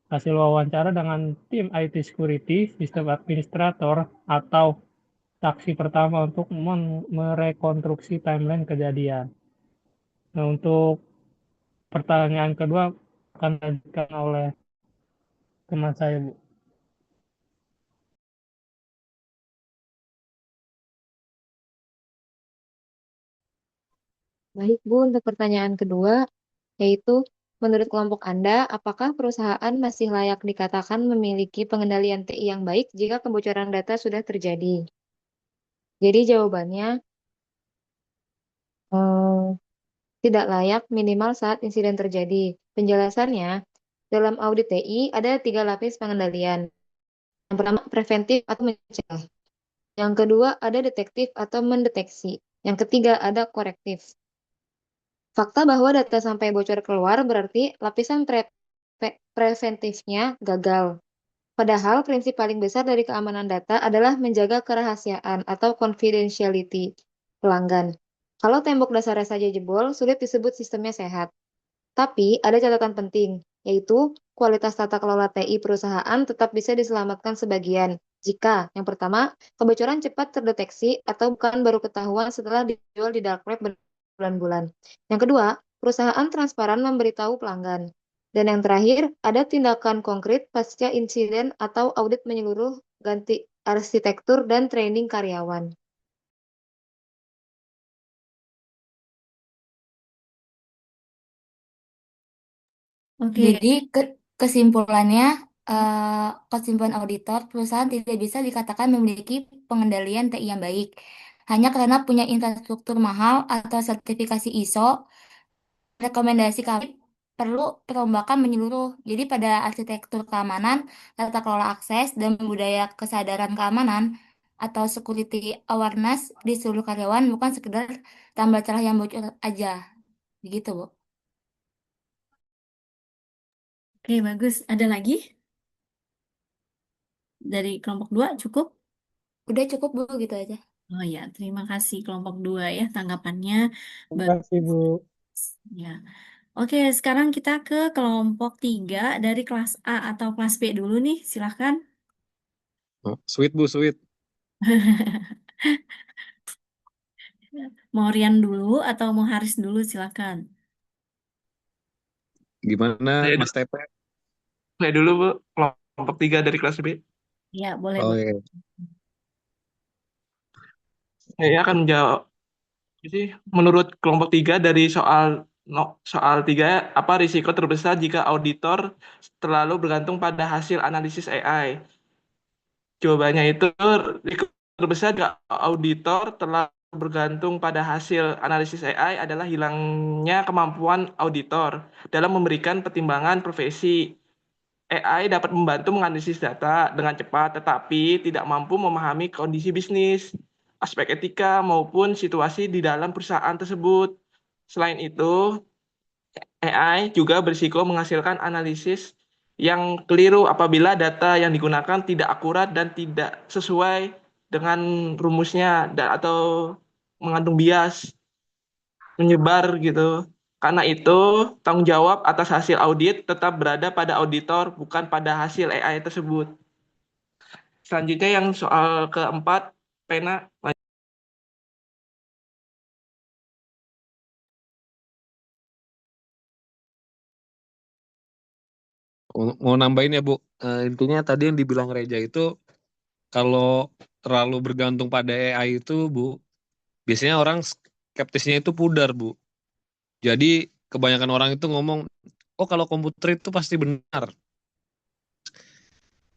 Hasil wawancara dengan tim IT security, sistem administrator, atau saksi pertama untuk merekonstruksi timeline kejadian. Nah, untuk pertanyaan kedua akan diajukan oleh teman saya, Bu. Baik, Bu, untuk pertanyaan kedua, yaitu menurut kelompok Anda, apakah perusahaan masih layak dikatakan memiliki pengendalian TI yang baik jika kebocoran data sudah terjadi? Jadi jawabannya tidak layak minimal saat insiden terjadi. Penjelasannya, dalam audit TI ada 3 lapis pengendalian. Yang pertama, preventif atau mencegah. Yang kedua, ada detektif atau mendeteksi. Yang ketiga, ada korektif. Fakta bahwa data sampai bocor keluar berarti lapisan preventifnya gagal. Padahal prinsip paling besar dari keamanan data adalah menjaga kerahasiaan atau confidentiality pelanggan. Kalau tembok dasarnya saja jebol, sulit disebut sistemnya sehat. Tapi ada catatan penting, yaitu kualitas tata kelola TI perusahaan tetap bisa diselamatkan sebagian. Jika, yang pertama, kebocoran cepat terdeteksi atau bukan baru ketahuan setelah dijual di dark web berbulan-bulan. Yang kedua, perusahaan transparan memberitahu pelanggan. Dan yang terakhir, ada tindakan konkret pasca insiden atau audit menyeluruh ganti arsitektur dan training karyawan. Oke, Jadi kesimpulannya, kesimpulan auditor, perusahaan tidak bisa dikatakan memiliki pengendalian TI yang baik. Hanya karena punya infrastruktur mahal atau sertifikasi ISO, rekomendasi kami perlu perombakan menyeluruh. Jadi pada arsitektur keamanan, tata kelola akses, dan budaya kesadaran keamanan atau security awareness di seluruh karyawan bukan sekedar tambah celah yang bocor aja. Begitu, Bu. oke, bagus. Ada lagi dari kelompok 2 cukup? Udah cukup, Bu, gitu aja. Oh ya, terima kasih kelompok 2 ya tanggapannya. Terima kasih, Bu. Ya. Oke, sekarang kita ke kelompok 3 dari kelas A atau kelas B dulu nih, silahkan. Oh, sweet Bu, sweet. Mau Rian dulu atau mau Haris dulu, silahkan. Gimana Saya Mas Tepe? saya dulu, Bu, kelompok 3 dari kelas B. Ya, boleh, Oh boleh. iya. Saya akan menjawab. Jadi, menurut kelompok 3 dari soal 3, apa risiko terbesar jika auditor terlalu bergantung pada hasil analisis AI? Jawabannya itu risiko terbesar jika auditor terlalu bergantung pada hasil analisis AI adalah hilangnya kemampuan auditor dalam memberikan pertimbangan profesi. AI dapat membantu menganalisis data dengan cepat, tetapi tidak mampu memahami kondisi bisnis, aspek etika, maupun situasi di dalam perusahaan tersebut. Selain itu, AI juga berisiko menghasilkan analisis yang keliru apabila data yang digunakan tidak akurat dan tidak sesuai dengan rumusnya atau mengandung bias, menyebar gitu. Karena itu, tanggung jawab atas hasil audit tetap berada pada auditor, bukan pada hasil AI tersebut. Selanjutnya yang soal keempat, Pena. Mau nambahin ya Bu. Intinya tadi yang dibilang Reja itu kalau terlalu bergantung pada AI itu Bu, biasanya orang skeptisnya itu pudar Bu. Jadi kebanyakan orang itu ngomong, oh kalau komputer itu pasti benar.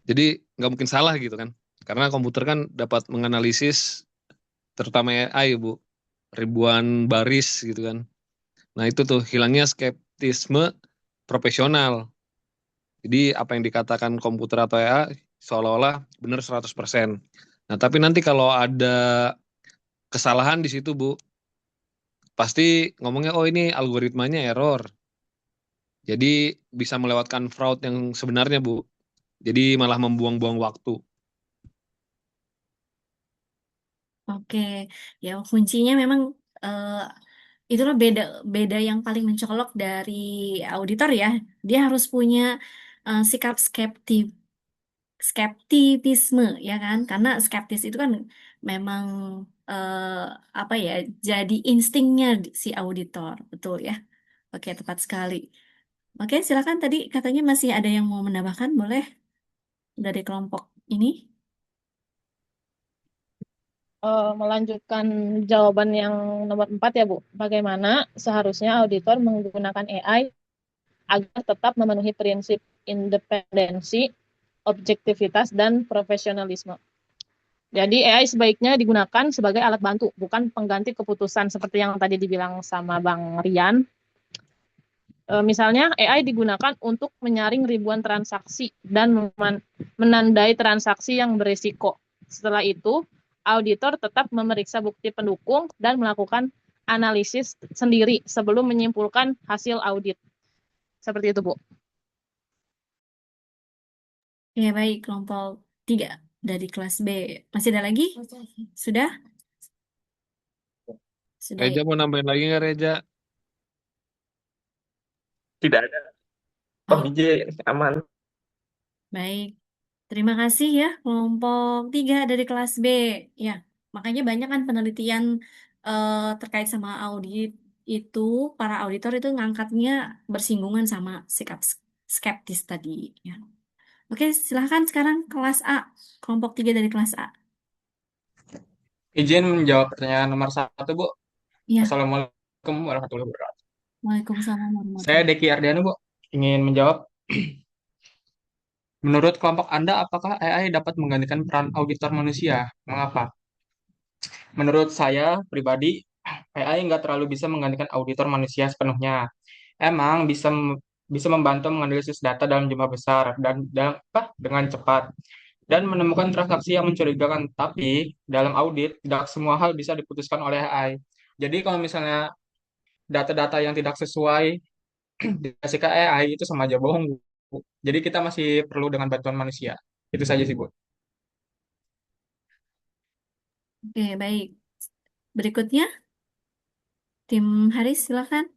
Jadi nggak mungkin salah gitu kan. Karena komputer kan dapat menganalisis terutama AI, Bu, ribuan baris gitu kan. Nah, itu tuh hilangnya skeptisme profesional. Jadi apa yang dikatakan komputer atau AI seolah-olah benar 100%. Nah, tapi nanti kalau ada kesalahan di situ, Bu, pasti ngomongnya, oh ini algoritmanya error. Jadi bisa melewatkan fraud yang sebenarnya, Bu. Jadi malah membuang-buang waktu. Oke, ya kuncinya memang eh, itulah beda beda yang paling mencolok dari auditor ya. Dia harus punya sikap skeptisme ya kan? Karena skeptis itu kan memang apa ya? Jadi instingnya si auditor, betul ya? Oke, tepat sekali. Oke, silakan tadi katanya masih ada yang mau menambahkan, boleh dari kelompok ini? Melanjutkan jawaban yang nomor 4 ya, Bu. Bagaimana seharusnya auditor menggunakan AI agar tetap memenuhi prinsip independensi, objektivitas, dan profesionalisme. Jadi AI sebaiknya digunakan sebagai alat bantu, bukan pengganti keputusan seperti yang tadi dibilang sama Bang Rian. Misalnya AI digunakan untuk menyaring ribuan transaksi dan menandai transaksi yang berisiko. Setelah itu, auditor tetap memeriksa bukti pendukung dan melakukan analisis sendiri sebelum menyimpulkan hasil audit. Seperti itu, Bu. Ya, baik, kelompok 3 dari kelas B. Masih ada lagi? Sudah? Sudah Reja ya. mau nambahin lagi nggak, Reja? Tidak ada. Oh, PJ aman. baik. Terima kasih ya, kelompok 3 dari kelas B. Ya, makanya banyak kan penelitian terkait sama audit itu, para auditor itu ngangkatnya bersinggungan sama sikap skeptis tadi. Ya. Oke, silahkan sekarang kelas A, kelompok 3 dari kelas A. Izin menjawab pertanyaan nomor 1, Bu. Ya, Assalamualaikum warahmatullahi wabarakatuh. Waalaikumsalam Saya warahmatullahi. Deki Ardiano, Bu. Ingin menjawab, menurut kelompok Anda, apakah AI dapat menggantikan peran auditor manusia? Mengapa? Menurut saya pribadi, AI nggak terlalu bisa menggantikan auditor manusia sepenuhnya. Emang bisa membantu menganalisis data dalam jumlah besar dengan cepat dan menemukan transaksi yang mencurigakan. Tapi dalam audit, tidak semua hal bisa diputuskan oleh AI. Jadi kalau misalnya data-data yang tidak sesuai dikasih ke AI itu sama aja bohong, Bu. Jadi kita masih perlu dengan bantuan manusia. Itu saja sih, Bu. Oke, baik. Berikutnya, tim Haris, silakan.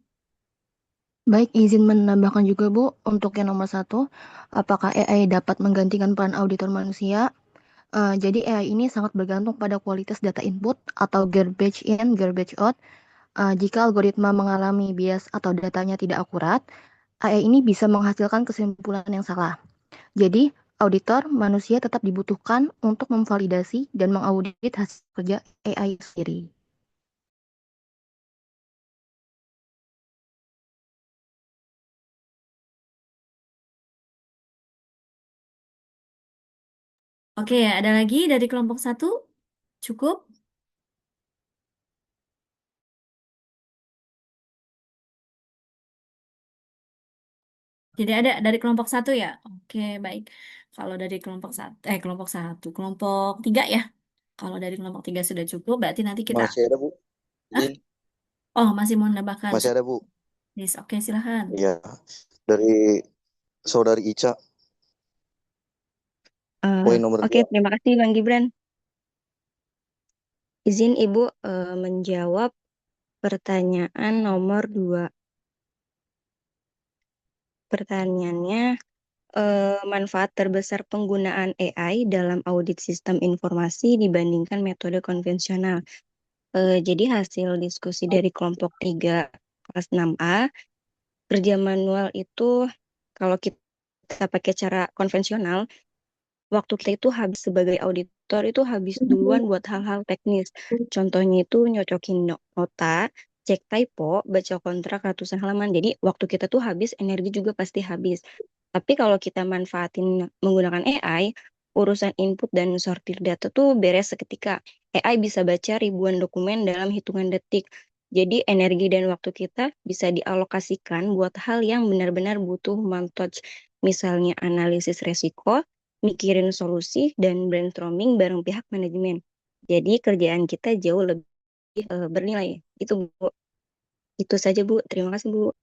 Baik, izin menambahkan juga, Bu, untuk yang nomor 1, apakah AI dapat menggantikan peran auditor manusia? Jadi AI ini sangat bergantung pada kualitas data input atau garbage in, garbage out. Jika algoritma mengalami bias atau datanya tidak akurat, AI ini bisa menghasilkan kesimpulan yang salah. Jadi, auditor manusia tetap dibutuhkan untuk memvalidasi dan mengaudit hasil kerja AI sendiri. Oke, ada lagi dari kelompok 1? Cukup? Jadi ada dari kelompok 1 ya? Oke, baik. Kalau dari kelompok 3 ya. Kalau dari kelompok 3 sudah cukup, berarti nanti kita... Masih ada, Bu. Hah? Izin. Oh, masih mau menambahkan. Masih ada, Bu. Yes, oke, silahkan. Iya. Dari Saudari Ica, poin nomor Oke, 2. terima kasih Bang Gibran. Izin Ibu menjawab pertanyaan nomor 2. Pertanyaannya, manfaat terbesar penggunaan AI dalam audit sistem informasi dibandingkan metode konvensional. Jadi hasil diskusi dari kelompok 3 kelas 6A, kerja manual itu kalau kita pakai cara konvensional, waktu kita itu habis sebagai auditor itu habis duluan buat hal-hal teknis. Contohnya itu nyocokin nota, cek typo, baca kontrak ratusan halaman. Jadi waktu kita tuh habis, energi juga pasti habis. Tapi kalau kita manfaatin menggunakan AI, Urusan input dan sortir data tuh beres seketika. AI bisa baca ribuan dokumen dalam hitungan detik. Jadi energi dan waktu kita bisa dialokasikan buat hal yang benar-benar butuh human touch. Misalnya analisis resiko, mikirin solusi, dan brainstorming bareng pihak manajemen. Jadi kerjaan kita jauh lebih bernilai. Itu Bu. Itu saja Bu. Terima kasih Bu.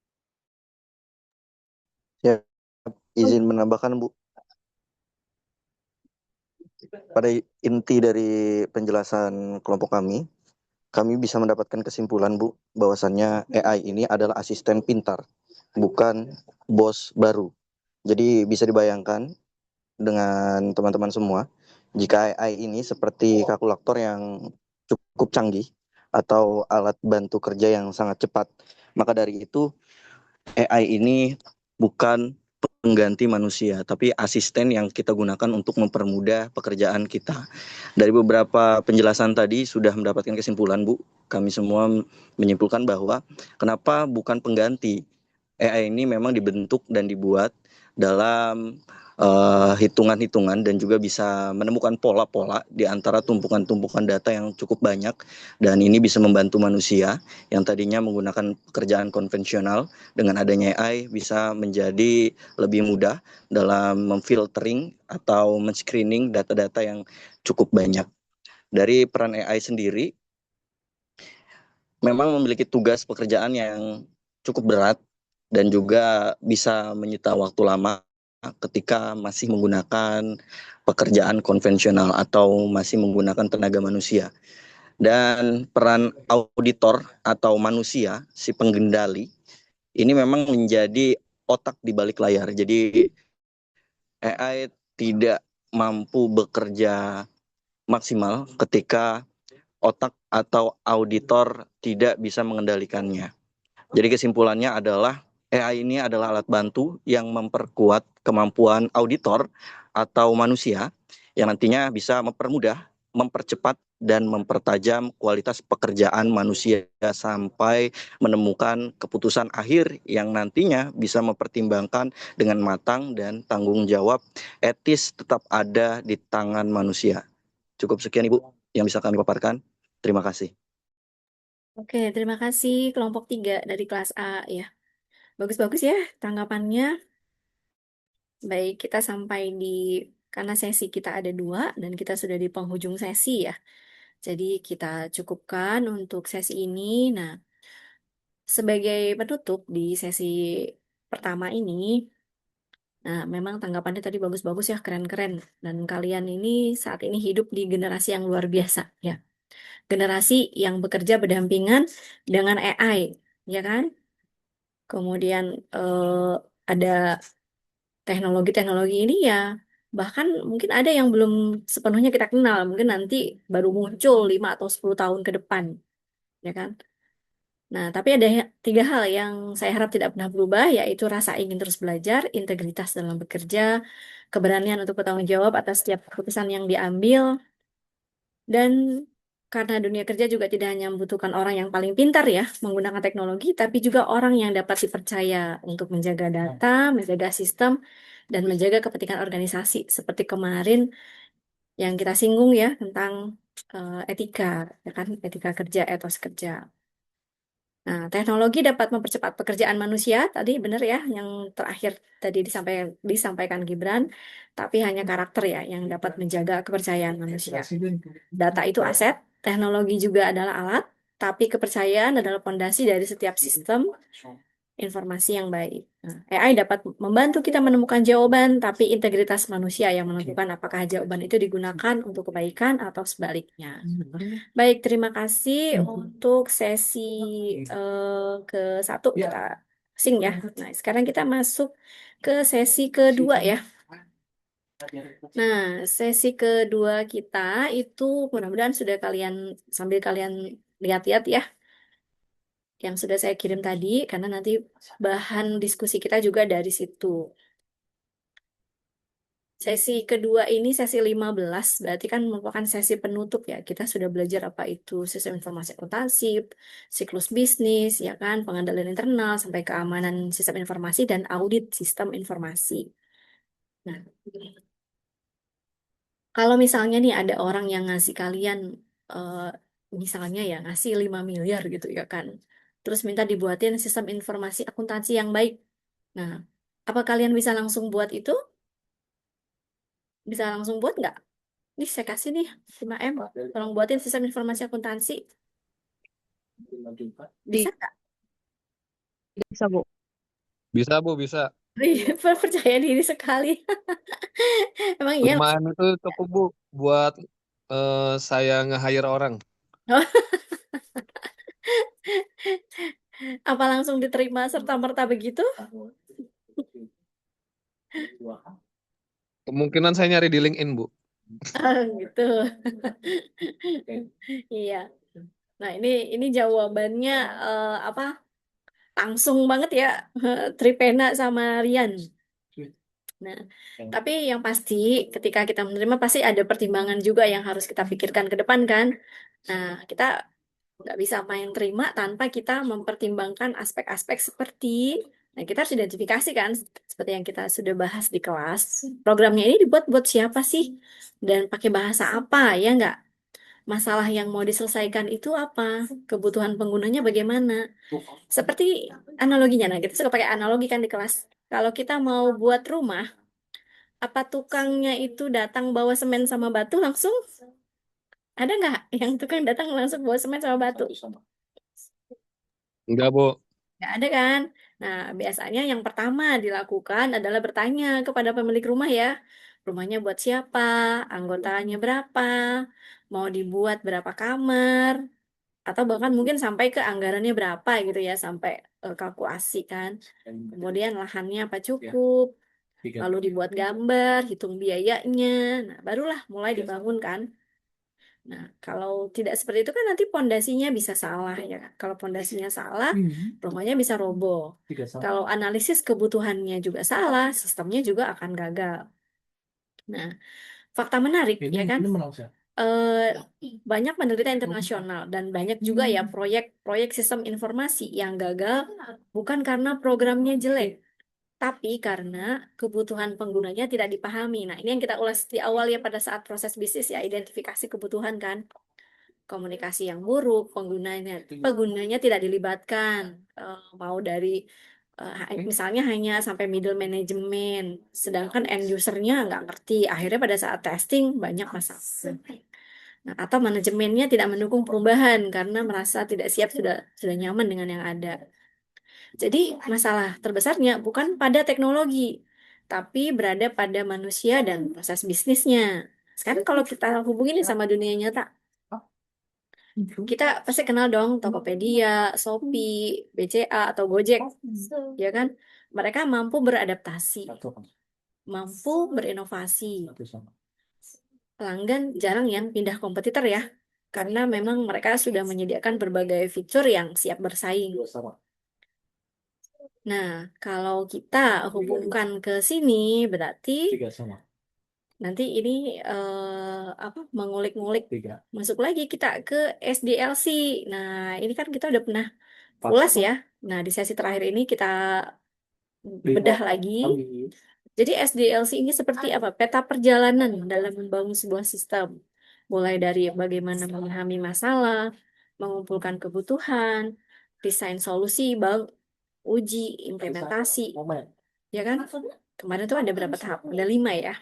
Ya, izin menambahkan Bu, pada inti dari penjelasan kelompok kami bisa mendapatkan kesimpulan Bu, bahwasannya AI ini adalah asisten pintar, bukan bos baru. Jadi bisa dibayangkan dengan teman-teman semua, jika AI ini seperti kalkulator yang cukup canggih atau alat bantu kerja yang sangat cepat, maka dari itu AI ini bukan pengganti manusia, tapi asisten yang kita gunakan untuk mempermudah pekerjaan kita. Dari beberapa penjelasan tadi sudah mendapatkan kesimpulan, Bu. Kami semua menyimpulkan bahwa kenapa bukan pengganti. AI ini memang dibentuk dan dibuat dalam hitungan-hitungan dan juga bisa menemukan pola-pola di antara tumpukan-tumpukan data yang cukup banyak, dan ini bisa membantu manusia yang tadinya menggunakan pekerjaan konvensional. Dengan adanya AI bisa menjadi lebih mudah dalam memfiltering atau men-screening data-data yang cukup banyak. Dari peran AI sendiri memang memiliki tugas pekerjaan yang cukup berat dan juga bisa menyita waktu lama ketika masih menggunakan pekerjaan konvensional atau masih menggunakan tenaga manusia. Dan peran auditor atau manusia, si pengendali, ini memang menjadi otak di balik layar. Jadi AI tidak mampu bekerja maksimal ketika otak atau auditor tidak bisa mengendalikannya. Jadi kesimpulannya adalah AI ini adalah alat bantu yang memperkuat kemampuan auditor atau manusia yang nantinya bisa mempermudah, mempercepat, dan mempertajam kualitas pekerjaan manusia sampai menemukan keputusan akhir yang nantinya bisa mempertimbangkan dengan matang dan tanggung jawab etis tetap ada di tangan manusia. Cukup sekian Ibu yang bisa kami paparkan. Terima kasih. Oke, terima kasih kelompok 3 dari kelas A ya. Bagus-bagus ya tanggapannya. Baik, kita sampai di, karena sesi kita ada 2 dan kita sudah di penghujung sesi ya. Jadi kita cukupkan untuk sesi ini. Nah, sebagai penutup di sesi pertama ini, nah memang tanggapannya tadi bagus-bagus ya, keren-keren. Dan kalian ini saat ini hidup di generasi yang luar biasa ya. Generasi yang bekerja berdampingan dengan AI, ya kan? Kemudian ada teknologi-teknologi ini ya, bahkan mungkin ada yang belum sepenuhnya kita kenal, mungkin nanti baru muncul 5 atau 10 tahun ke depan, ya kan? Nah, tapi ada 3 hal yang saya harap tidak pernah berubah, yaitu rasa ingin terus belajar, integritas dalam bekerja, keberanian untuk bertanggung jawab atas setiap keputusan yang diambil, dan karena dunia kerja juga tidak hanya membutuhkan orang yang paling pintar ya menggunakan teknologi, tapi juga orang yang dapat dipercaya untuk menjaga data, menjaga sistem, dan menjaga kepentingan organisasi. Seperti kemarin yang kita singgung ya tentang etika, ya kan, etika kerja, etos kerja. Nah, teknologi dapat mempercepat pekerjaan manusia, tadi benar ya, yang terakhir tadi disampaikan Gibran, tapi hanya karakter ya yang dapat menjaga kepercayaan manusia. Data itu aset, teknologi juga adalah alat, tapi kepercayaan adalah fondasi dari setiap sistem informasi yang baik. Nah, AI dapat membantu kita menemukan jawaban, tapi integritas manusia yang menentukan apakah jawaban itu digunakan untuk kebaikan atau sebaliknya. Baik, terima kasih untuk sesi ke-1 kita sing ya. Nah, sekarang kita masuk ke sesi kedua ya. Nah, sesi kedua kita itu mudah-mudahan sudah sambil kalian lihat-lihat ya yang sudah saya kirim tadi, karena nanti bahan diskusi kita juga dari situ. Sesi kedua ini sesi 15, berarti kan merupakan sesi penutup ya. Kita sudah belajar apa itu sistem informasi akuntansi, siklus bisnis, ya kan, pengendalian internal, sampai keamanan sistem informasi dan audit sistem informasi. Nah, Kalau misalnya nih ada orang yang ngasih kalian, eh, misalnya ya ngasih 5 miliar gitu ya kan. Terus minta dibuatin sistem informasi akuntansi yang baik. Nah, apa kalian bisa langsung buat itu? Bisa langsung buat nggak? Nih saya kasih nih 5M, tolong buatin sistem informasi akuntansi. Bisa nggak? Bisa, Bu. Bisa Bu, bisa. Percaya diri sekali. Emang iya 5 langsung. M itu cukup Bu buat saya nge-hire orang. Apa langsung diterima serta-merta begitu? Kemungkinan saya nyari di LinkedIn Bu. Ah, gitu. Iya. Nah, ini jawabannya apa? Langsung banget ya, Tripena sama Rian. Nah, tapi yang pasti ketika kita menerima pasti ada pertimbangan juga yang harus kita pikirkan ke depan kan. Nah, kita nggak bisa main terima tanpa kita mempertimbangkan aspek-aspek seperti, nah kita harus identifikasi kan, seperti yang kita sudah bahas di kelas, programnya ini dibuat buat siapa sih dan pakai bahasa apa ya nggak? Masalah yang mau diselesaikan itu apa? Kebutuhan penggunanya bagaimana? Seperti analoginya, nah kita suka pakai analogi kan di kelas. Kalau kita mau buat rumah, apa tukangnya itu datang bawa semen sama batu langsung? Ada nggak yang tukang datang langsung bawa semen sama batu? Enggak Bu. Nggak ada kan? Nah, biasanya yang pertama dilakukan adalah bertanya kepada pemilik rumah ya. Rumahnya buat siapa? Anggotanya berapa? Mau dibuat berapa kamar? Atau bahkan mungkin sampai ke anggarannya berapa gitu ya, sampai kalkulasi kan. Kemudian lahannya apa cukup? Lalu dibuat gambar, hitung biayanya. Nah, barulah mulai dibangun kan. Nah, kalau tidak seperti itu kan nanti pondasinya bisa salah ya kan. Kalau pondasinya salah, rumahnya bisa roboh. Kalau analisis kebutuhannya juga salah, sistemnya juga akan gagal. Nah, fakta menarik ya kan. Eh, Banyak penelitian internasional dan banyak juga ya proyek-proyek sistem informasi yang gagal bukan karena programnya jelek, tapi karena kebutuhan penggunanya tidak dipahami. Nah, ini yang kita ulas di awal ya pada saat proses bisnis ya, identifikasi kebutuhan kan. Komunikasi yang buruk, penggunanya tidak dilibatkan. Mau dari misalnya hanya sampai middle management, sedangkan end usernya nggak ngerti. Akhirnya pada saat testing banyak masalah. Nah, atau manajemennya tidak mendukung perubahan karena merasa tidak siap, sudah nyaman dengan yang ada. Jadi masalah terbesarnya bukan pada teknologi, tapi berada pada manusia dan proses bisnisnya. Sekarang kalau kita hubungin sama dunia nyata, kita pasti kenal dong Tokopedia, Shopee, BCA atau Gojek, ya kan? Mereka mampu beradaptasi, mampu berinovasi. Pelanggan jarang yang pindah kompetitor ya, karena memang mereka sudah menyediakan berbagai fitur yang siap bersaing. Nah, kalau kita hubungkan ke sini, berarti nanti ini apa mengulik-ngulik masuk lagi kita ke SDLC. Nah, ini kan kita udah pernah ulas ya. Nah, di sesi terakhir ini kita bedah lagi. Jadi SDLC ini seperti apa? Peta perjalanan dalam membangun sebuah sistem. Mulai dari bagaimana memahami masalah, mengumpulkan kebutuhan, desain solusi, uji, implementasi. Ya kan? Kemarin tuh ada berapa tahap? Ada 5 ya.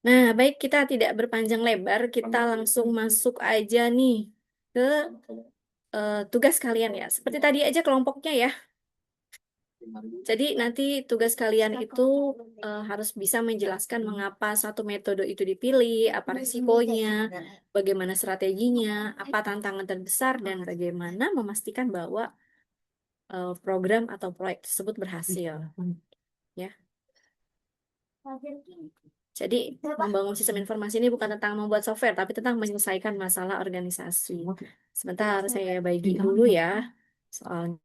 Nah, baik kita tidak berpanjang lebar, kita langsung masuk aja nih ke tugas kalian ya. Seperti tadi aja kelompoknya ya. Jadi nanti tugas kalian itu harus bisa menjelaskan mengapa satu metode itu dipilih, apa risikonya, bagaimana strateginya, apa tantangan terbesar, dan bagaimana memastikan bahwa program atau proyek tersebut berhasil. Ya. Jadi membangun sistem informasi ini bukan tentang membuat software, tapi tentang menyelesaikan masalah organisasi. Sebentar, saya bagi dulu ya soalnya.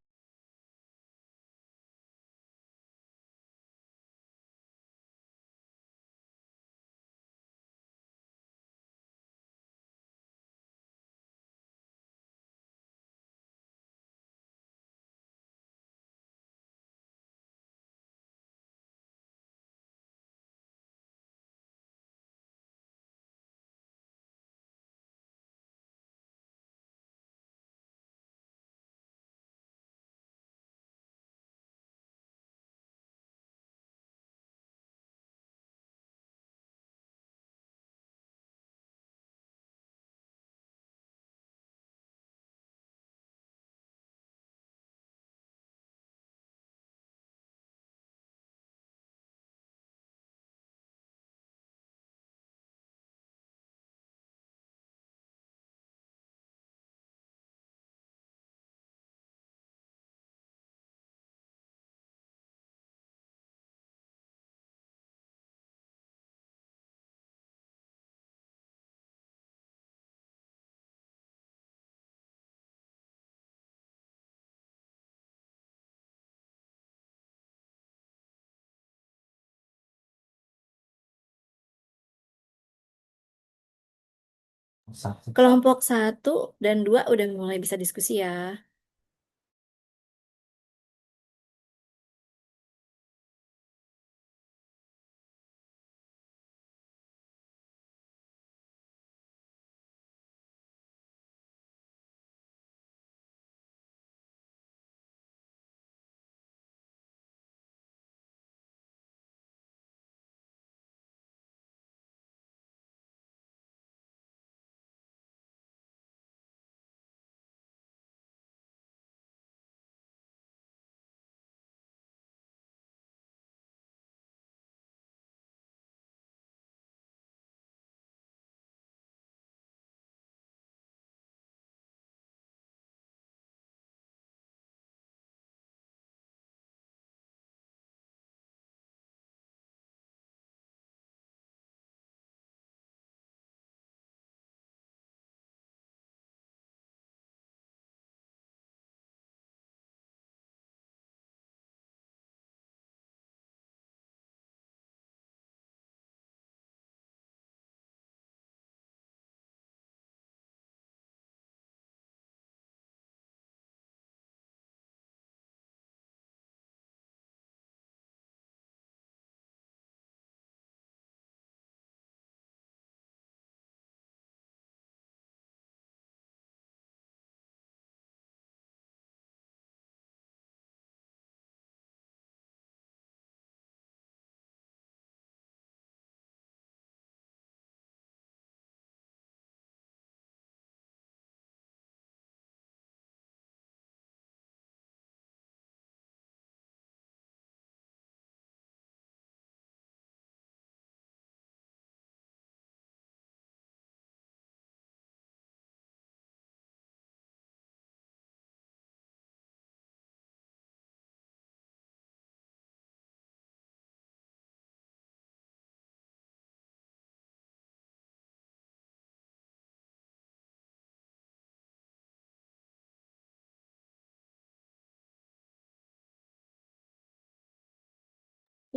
Kelompok 1 dan 2 udah mulai bisa diskusi ya.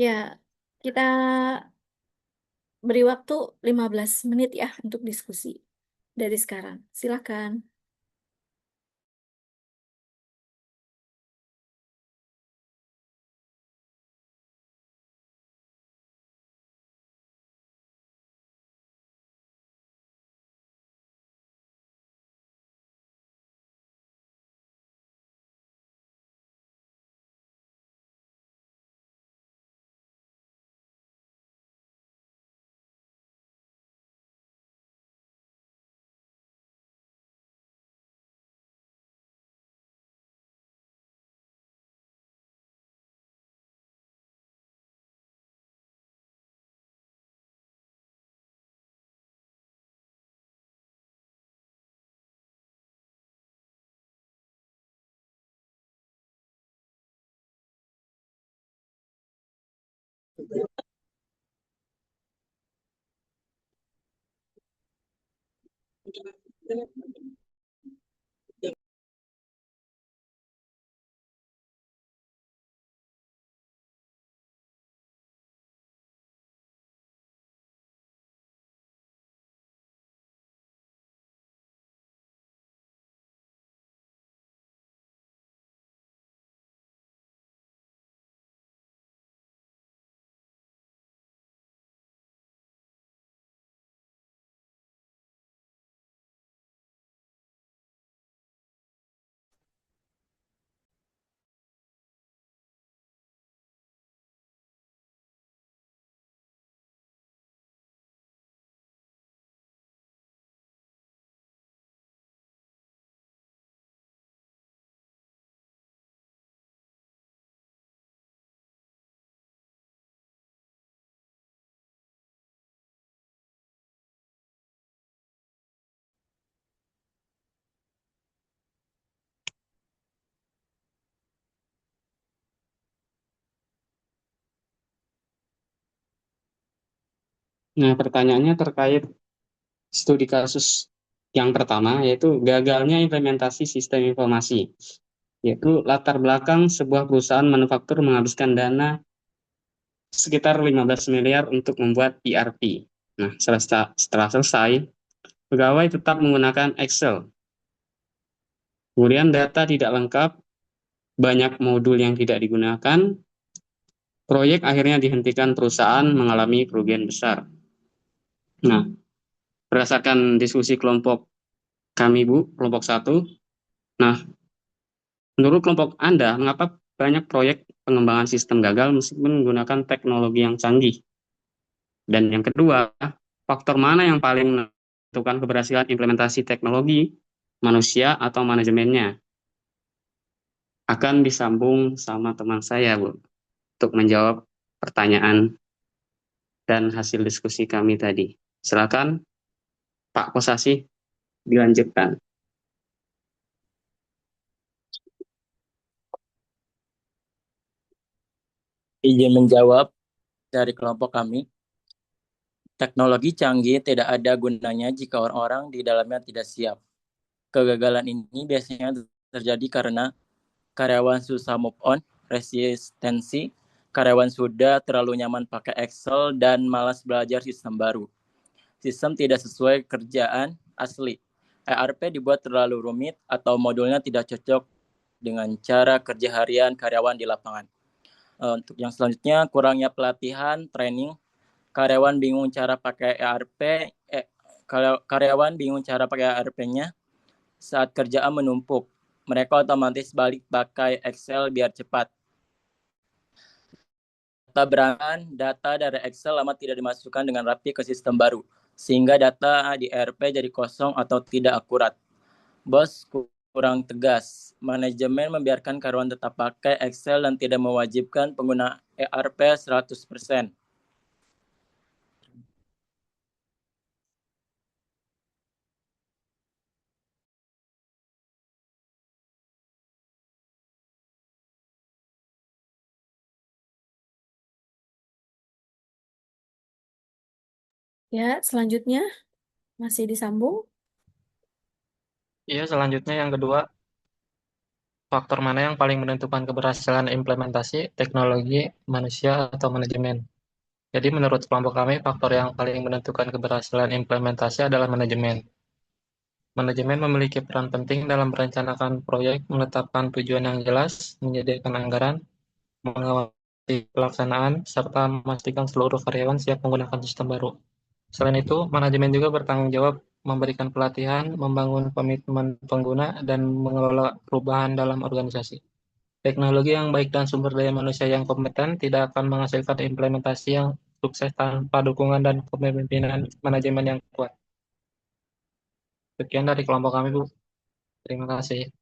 Ya, kita beri waktu 15 menit ya untuk diskusi dari sekarang. Silakan. Nah, pertanyaannya terkait studi kasus yang pertama, yaitu gagalnya implementasi sistem informasi, yaitu latar belakang sebuah perusahaan manufaktur menghabiskan dana sekitar 15 miliar untuk membuat ERP. Nah, setelah selesai, pegawai tetap menggunakan Excel. Kemudian data tidak lengkap, banyak modul yang tidak digunakan, proyek akhirnya dihentikan, perusahaan mengalami kerugian besar. Nah, berdasarkan diskusi kelompok kami, Bu, kelompok 1, nah, menurut kelompok Anda, mengapa banyak proyek pengembangan sistem gagal meskipun menggunakan teknologi yang canggih? Dan yang kedua, faktor mana yang paling menentukan keberhasilan implementasi teknologi, manusia atau manajemennya? Akan disambung sama teman saya, Bu, untuk menjawab pertanyaan dan hasil diskusi kami tadi. Silakan, Pak Kosasi, dilanjutkan. Izin menjawab dari kelompok kami. Teknologi canggih tidak ada gunanya jika orang-orang di dalamnya tidak siap. Kegagalan ini biasanya terjadi karena karyawan susah move on, resistensi, karyawan sudah terlalu nyaman pakai Excel dan malas belajar sistem baru. Sistem tidak sesuai kerjaan asli. ERP dibuat terlalu rumit atau modulnya tidak cocok dengan cara kerja harian karyawan di lapangan. Untuk yang selanjutnya, kurangnya pelatihan, training. Karyawan bingung cara pakai ERP, karyawan bingung cara pakai ERP-nya saat kerjaan menumpuk. Mereka otomatis balik pakai Excel biar cepat. Data dari Excel lama tidak dimasukkan dengan rapi ke sistem baru, sehingga data di ERP jadi kosong atau tidak akurat. Bos kurang tegas. Manajemen membiarkan karyawan tetap pakai Excel dan tidak mewajibkan pengguna ERP 100%. Ya, selanjutnya masih disambung. Iya, selanjutnya yang kedua, faktor mana yang paling menentukan keberhasilan implementasi teknologi, manusia, atau manajemen? Jadi menurut kelompok kami, faktor yang paling menentukan keberhasilan implementasi adalah manajemen. Manajemen memiliki peran penting dalam merencanakan proyek, menetapkan tujuan yang jelas, menyediakan anggaran, mengawasi pelaksanaan, serta memastikan seluruh karyawan siap menggunakan sistem baru. Selain itu, manajemen juga bertanggung jawab memberikan pelatihan, membangun komitmen pengguna, dan mengelola perubahan dalam organisasi. Teknologi yang baik dan sumber daya manusia yang kompeten tidak akan menghasilkan implementasi yang sukses tanpa dukungan dan kepemimpinan manajemen yang kuat. Sekian dari kelompok kami, Bu. Terima kasih.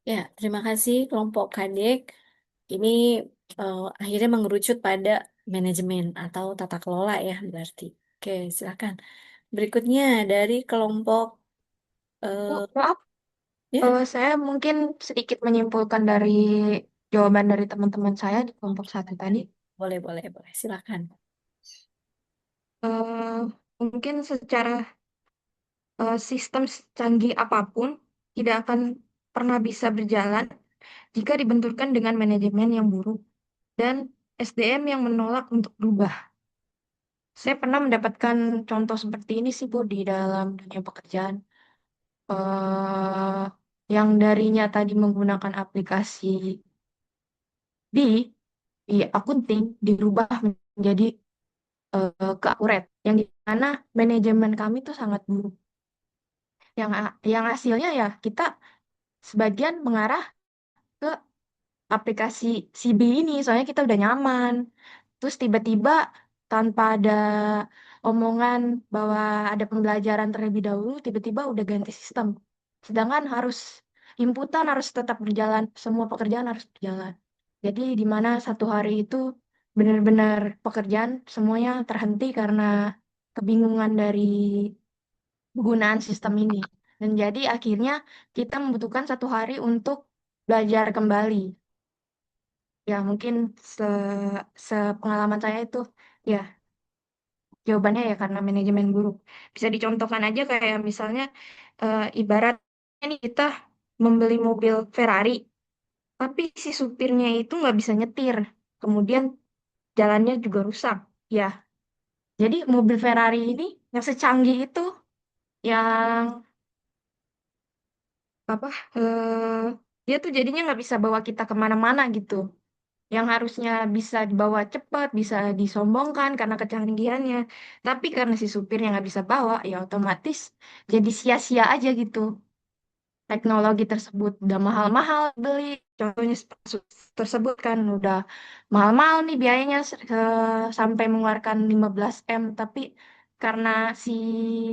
Ya, terima kasih kelompok Kadek. Ini akhirnya mengerucut pada manajemen atau tata kelola ya berarti. Oke, silakan. Berikutnya dari kelompok Bu, maaf, ya, saya mungkin sedikit menyimpulkan dari jawaban dari teman-teman saya di kelompok 1 tadi. boleh, silakan. Mungkin secara sistem canggih apapun tidak akan pernah bisa berjalan jika dibenturkan dengan manajemen yang buruk dan SDM yang menolak untuk berubah. Saya pernah mendapatkan contoh seperti ini sih, Bu, di dalam dunia pekerjaan. eh yang darinya tadi menggunakan aplikasi di akunting dirubah menjadi ke Akuret, yang di mana manajemen kami tuh sangat buruk. Yang hasilnya ya kita sebagian mengarah ke aplikasi CB ini, soalnya kita udah nyaman. Terus tiba-tiba tanpa ada omongan bahwa ada pembelajaran terlebih dahulu, tiba-tiba udah ganti sistem. Sedangkan inputan harus tetap berjalan, semua pekerjaan harus berjalan. Jadi di mana satu hari itu benar-benar pekerjaan semuanya terhenti karena kebingungan dari penggunaan sistem ini. Dan jadi akhirnya kita membutuhkan satu hari untuk belajar kembali. Ya mungkin sepengalaman saya itu ya jawabannya ya karena manajemen buruk. Bisa dicontohkan aja kayak misalnya ibaratnya nih kita membeli mobil Ferrari, tapi si supirnya itu nggak bisa nyetir, kemudian jalannya juga rusak. Ya, jadi mobil Ferrari ini yang secanggih itu, yang apa? Dia tuh jadinya nggak bisa bawa kita kemana-mana gitu. Yang harusnya bisa dibawa cepat, bisa disombongkan karena kecanggihannya. Tapi karena si supirnya nggak bisa bawa, ya otomatis jadi sia-sia aja gitu. Teknologi tersebut udah mahal-mahal beli. Contohnya tersebut kan udah mahal-mahal nih biayanya sampai mengeluarkan 15 M. Tapi karena si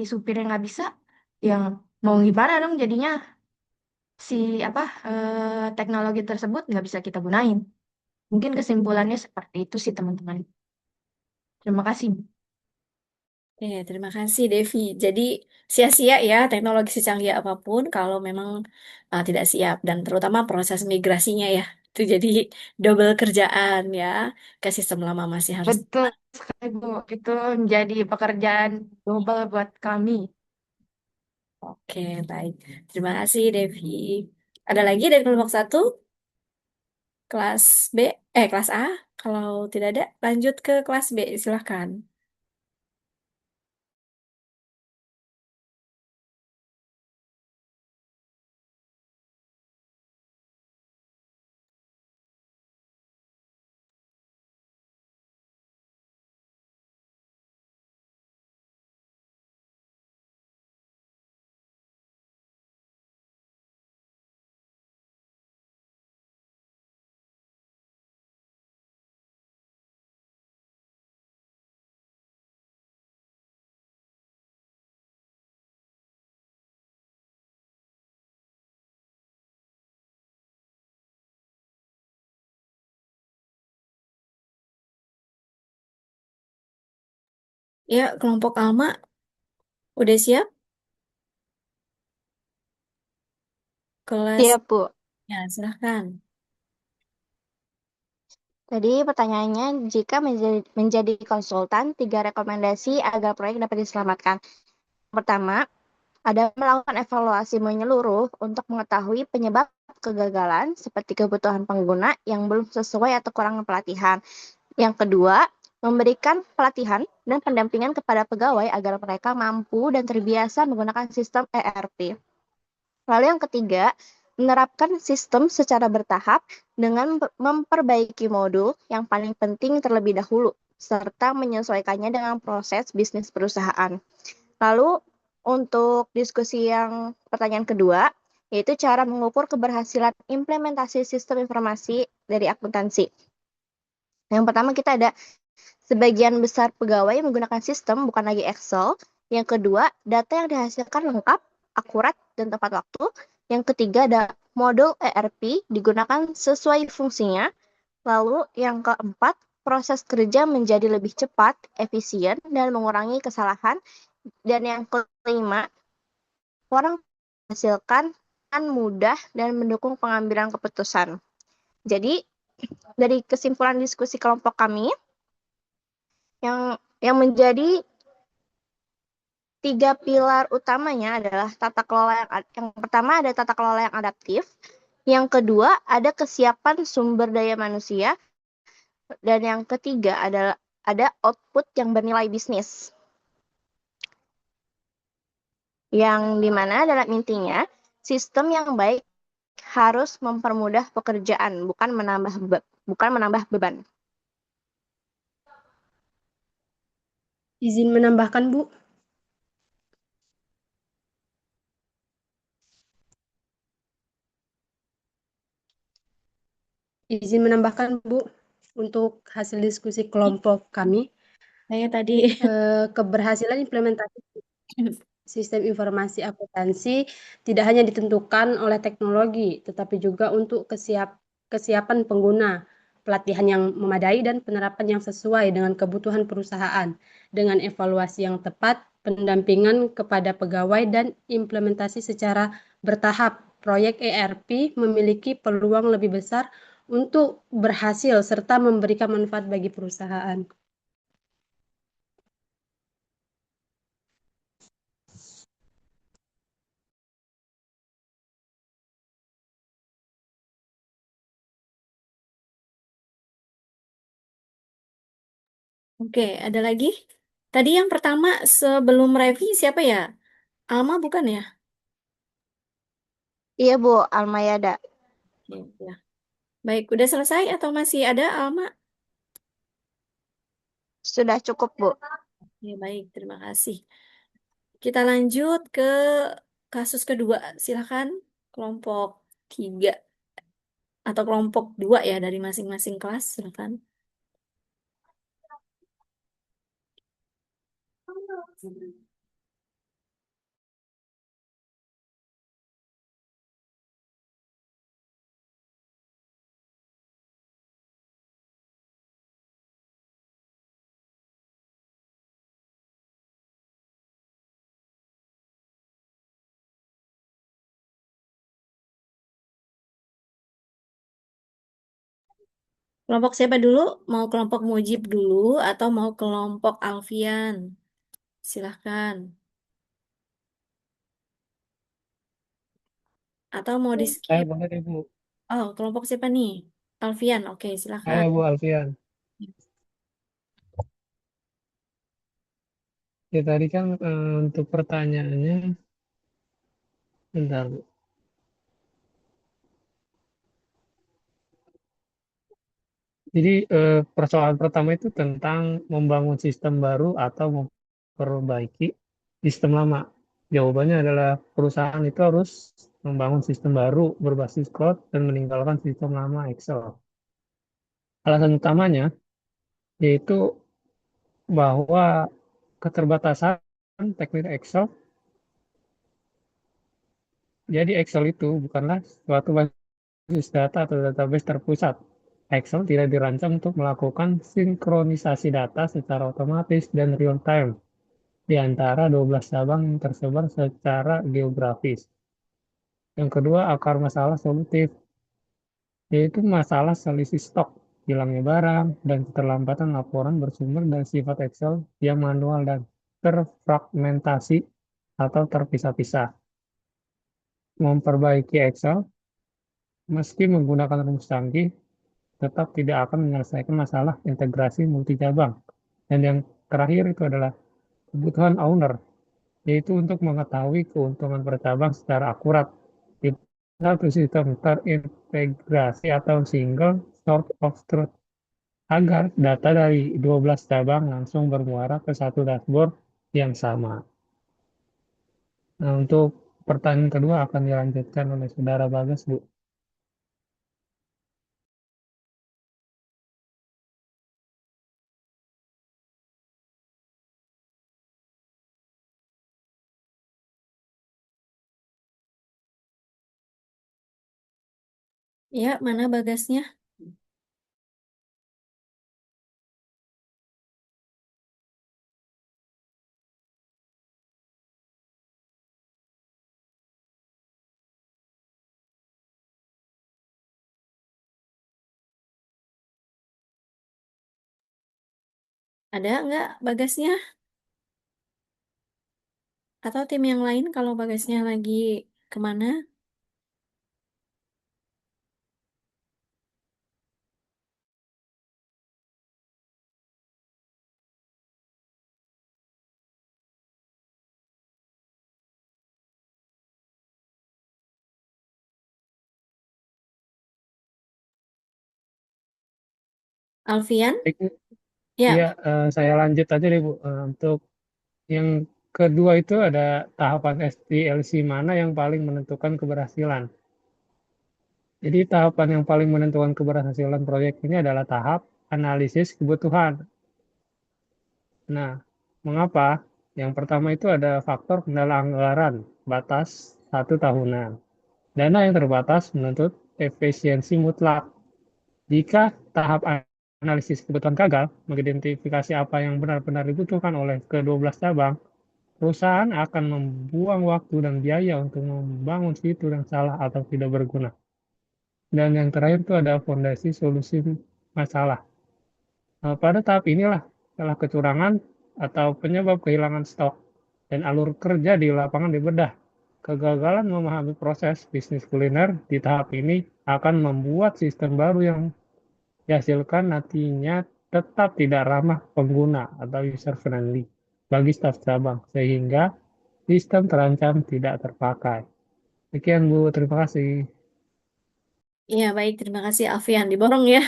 supirnya nggak bisa, yang mau gimana dong jadinya si apa teknologi tersebut nggak bisa kita gunain. Mungkin kesimpulannya seperti itu sih teman-teman. Terima kasih. Terima kasih Devi. Jadi sia-sia ya teknologi secanggih apapun kalau memang tidak siap dan terutama proses migrasinya ya. Itu jadi double kerjaan ya. Ke sistem lama masih harus. Betul sekali Bu, itu menjadi pekerjaan double buat kami. Oke, baik. Terima kasih Devi. Ada lagi dari kelompok satu, kelas B, kelas A. Kalau tidak ada, lanjut ke kelas B. Silahkan. Ya, kelompok Alma udah siap? Kelas, Siap, Bu. ya silahkan. Tadi pertanyaannya, jika menjadi konsultan, 3 rekomendasi agar proyek dapat diselamatkan. Pertama, ada melakukan evaluasi menyeluruh untuk mengetahui penyebab kegagalan seperti kebutuhan pengguna yang belum sesuai atau kurang pelatihan. Yang kedua, memberikan pelatihan dan pendampingan kepada pegawai agar mereka mampu dan terbiasa menggunakan sistem ERP. Lalu yang ketiga, menerapkan sistem secara bertahap dengan memperbaiki modul yang paling penting terlebih dahulu, serta menyesuaikannya dengan proses bisnis perusahaan. Lalu untuk diskusi yang pertanyaan kedua, yaitu cara mengukur keberhasilan implementasi sistem informasi dari akuntansi. Yang pertama kita ada sebagian besar pegawai menggunakan sistem bukan lagi Excel. Yang kedua, data yang dihasilkan lengkap, akurat, dan tepat waktu. Yang ketiga ada modul ERP digunakan sesuai fungsinya. Lalu yang keempat, proses kerja menjadi lebih cepat, efisien, dan mengurangi kesalahan. Dan yang kelima, orang menghasilkan mudah dan mendukung pengambilan keputusan. Jadi, dari kesimpulan diskusi kelompok kami, yang menjadi 3 pilar utamanya adalah tata kelola yang pertama ada tata kelola yang adaptif, yang kedua ada kesiapan sumber daya manusia, dan yang ketiga adalah ada output yang bernilai bisnis. Yang dimana dalam intinya sistem yang baik harus mempermudah pekerjaan, bukan menambah beban. Izin menambahkan, Bu. Izin menambahkan, Bu, untuk hasil diskusi kelompok kami, Saya tadi keberhasilan implementasi sistem informasi akuntansi tidak hanya ditentukan oleh teknologi, tetapi juga untuk kesiapan pengguna, pelatihan yang memadai, dan penerapan yang sesuai dengan kebutuhan perusahaan, dengan evaluasi yang tepat, pendampingan kepada pegawai, dan implementasi secara bertahap. Proyek ERP memiliki peluang lebih besar untuk berhasil serta memberikan manfaat bagi perusahaan. Oke, ada lagi Tadi yang pertama sebelum Revi siapa ya? Alma bukan ya? Iya, Bu, Almayada. Ya. Baik, udah selesai atau masih ada Alma? Sudah cukup, Bu. Ya, baik, terima kasih. Kita lanjut ke kasus kedua. Silakan kelompok 3 atau kelompok 2 ya dari masing-masing kelas. Silakan. Kelompok siapa dulu? Mau kelompok Mujib dulu atau mau kelompok Alfian? Silahkan. Atau mau di Saya skip? boleh deh, Bu. Oh, kelompok siapa nih? Alfian, oke, Saya silahkan. Bu Alfian. Ya tadi kan untuk pertanyaannya, bentar Bu. Jadi persoalan pertama itu tentang membangun sistem baru atau memperbaiki sistem lama. Jawabannya adalah perusahaan itu harus membangun sistem baru berbasis cloud dan meninggalkan sistem lama Excel. Alasan utamanya yaitu bahwa keterbatasan teknik Excel. Jadi Excel itu bukanlah suatu basis data atau database terpusat. Excel tidak dirancang untuk melakukan sinkronisasi data secara otomatis dan real time di antara 12 cabang yang tersebar secara geografis. Yang kedua, akar masalah solutif, yaitu masalah selisih stok, hilangnya barang, dan keterlambatan laporan bersumber dari sifat Excel yang manual dan terfragmentasi atau terpisah-pisah. Memperbaiki Excel, meski menggunakan rumus canggih, tetap tidak akan menyelesaikan masalah integrasi multi cabang. Dan yang terakhir itu adalah kebutuhan owner, yaitu untuk mengetahui keuntungan per cabang secara akurat di satu sistem terintegrasi atau single source of truth agar data dari 12 cabang langsung bermuara ke satu dashboard yang sama. Nah, untuk pertanyaan kedua akan dilanjutkan oleh Saudara Bagas, Bu. Ya, mana Bagasnya? Ada nggak Bagasnya? Atau tim yang lain kalau Bagasnya lagi kemana? Alfian? Ya, Ya, saya lanjut aja deh, Bu. Untuk yang kedua itu ada tahapan SDLC mana yang paling menentukan keberhasilan. Jadi tahapan yang paling menentukan keberhasilan proyek ini adalah tahap analisis kebutuhan. Nah, mengapa? Yang pertama itu ada faktor kendala anggaran, batas 1 tahunan. Dana yang terbatas menuntut efisiensi mutlak. Jika tahap analisis kebutuhan gagal, mengidentifikasi apa yang benar-benar dibutuhkan oleh ke-12 cabang, perusahaan akan membuang waktu dan biaya untuk membangun fitur yang salah atau tidak berguna. Dan yang terakhir itu ada fondasi solusi masalah. Pada tahap inilah salah kecurangan atau penyebab kehilangan stok dan alur kerja di lapangan dibedah. Kegagalan memahami proses bisnis kuliner di tahap ini akan membuat sistem baru yang dihasilkan nantinya tetap tidak ramah pengguna atau user friendly. bagi staf cabang, sehingga sistem terancam tidak terpakai. Sekian Bu, terima kasih. Iya, baik. Terima kasih Alfian. Diborong ya.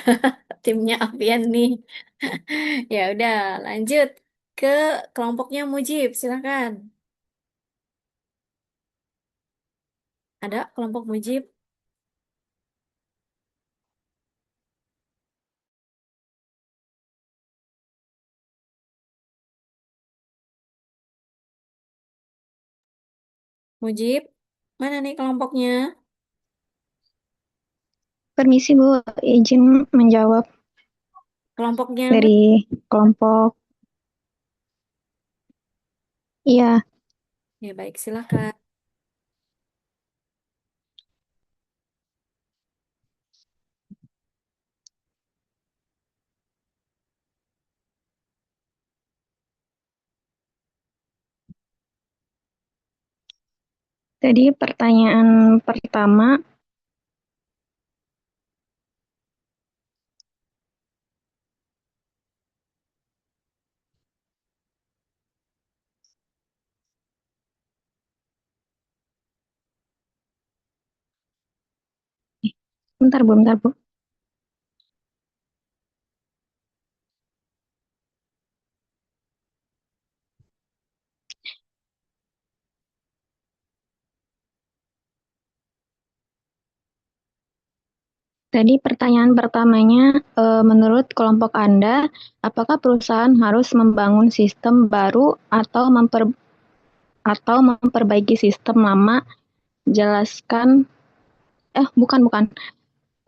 Timnya Alfian nih. Ya udah, lanjut ke kelompoknya Mujib. Silakan. Ada kelompok Mujib? Mujib, mana nih kelompoknya? Permisi Bu, izin menjawab Kelompoknya dari kelompok. Iya, Ya baik, silakan. tadi pertanyaan pertama, bentar Bu. Tadi pertanyaan pertamanya, menurut kelompok Anda, apakah perusahaan harus membangun sistem baru atau memperbaiki sistem lama? Jelaskan. Bukan.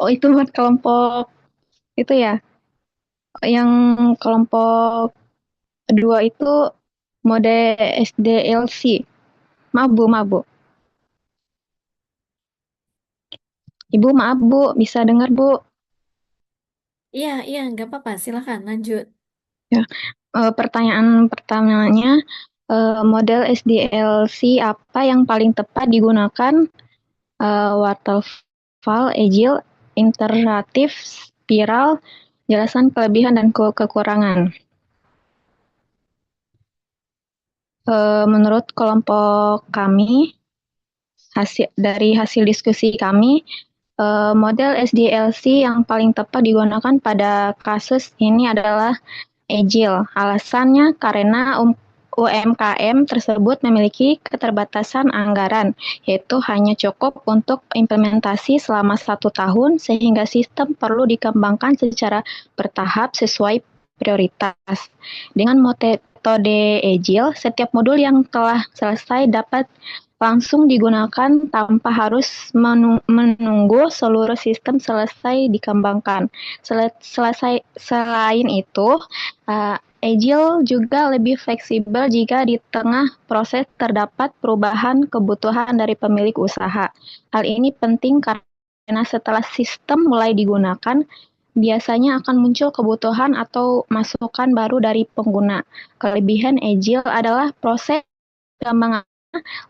Oh, itu buat kelompok itu ya. Yang kelompok kedua itu mode SDLC. Maaf Bu. Ibu maaf Bu, bisa dengar Bu? Iya, nggak apa-apa. Silakan, lanjut. Ya, pertanyaan pertamanya, model SDLC apa yang paling tepat digunakan? Waterfall, agile, iteratif, spiral, jelasan kelebihan dan kekurangan. Menurut kelompok kami, dari hasil diskusi kami, model SDLC yang paling tepat digunakan pada kasus ini adalah agile. Alasannya karena UMKM tersebut memiliki keterbatasan anggaran, yaitu hanya cukup untuk implementasi selama 1 tahun, sehingga sistem perlu dikembangkan secara bertahap sesuai prioritas. Dengan metode agile, setiap modul yang telah selesai dapat langsung digunakan tanpa harus menunggu seluruh sistem selesai dikembangkan. Selain itu, Agile juga lebih fleksibel jika di tengah proses terdapat perubahan kebutuhan dari pemilik usaha. Hal ini penting karena setelah sistem mulai digunakan, biasanya akan muncul kebutuhan atau masukan baru dari pengguna. Kelebihan Agile adalah proses pengembangan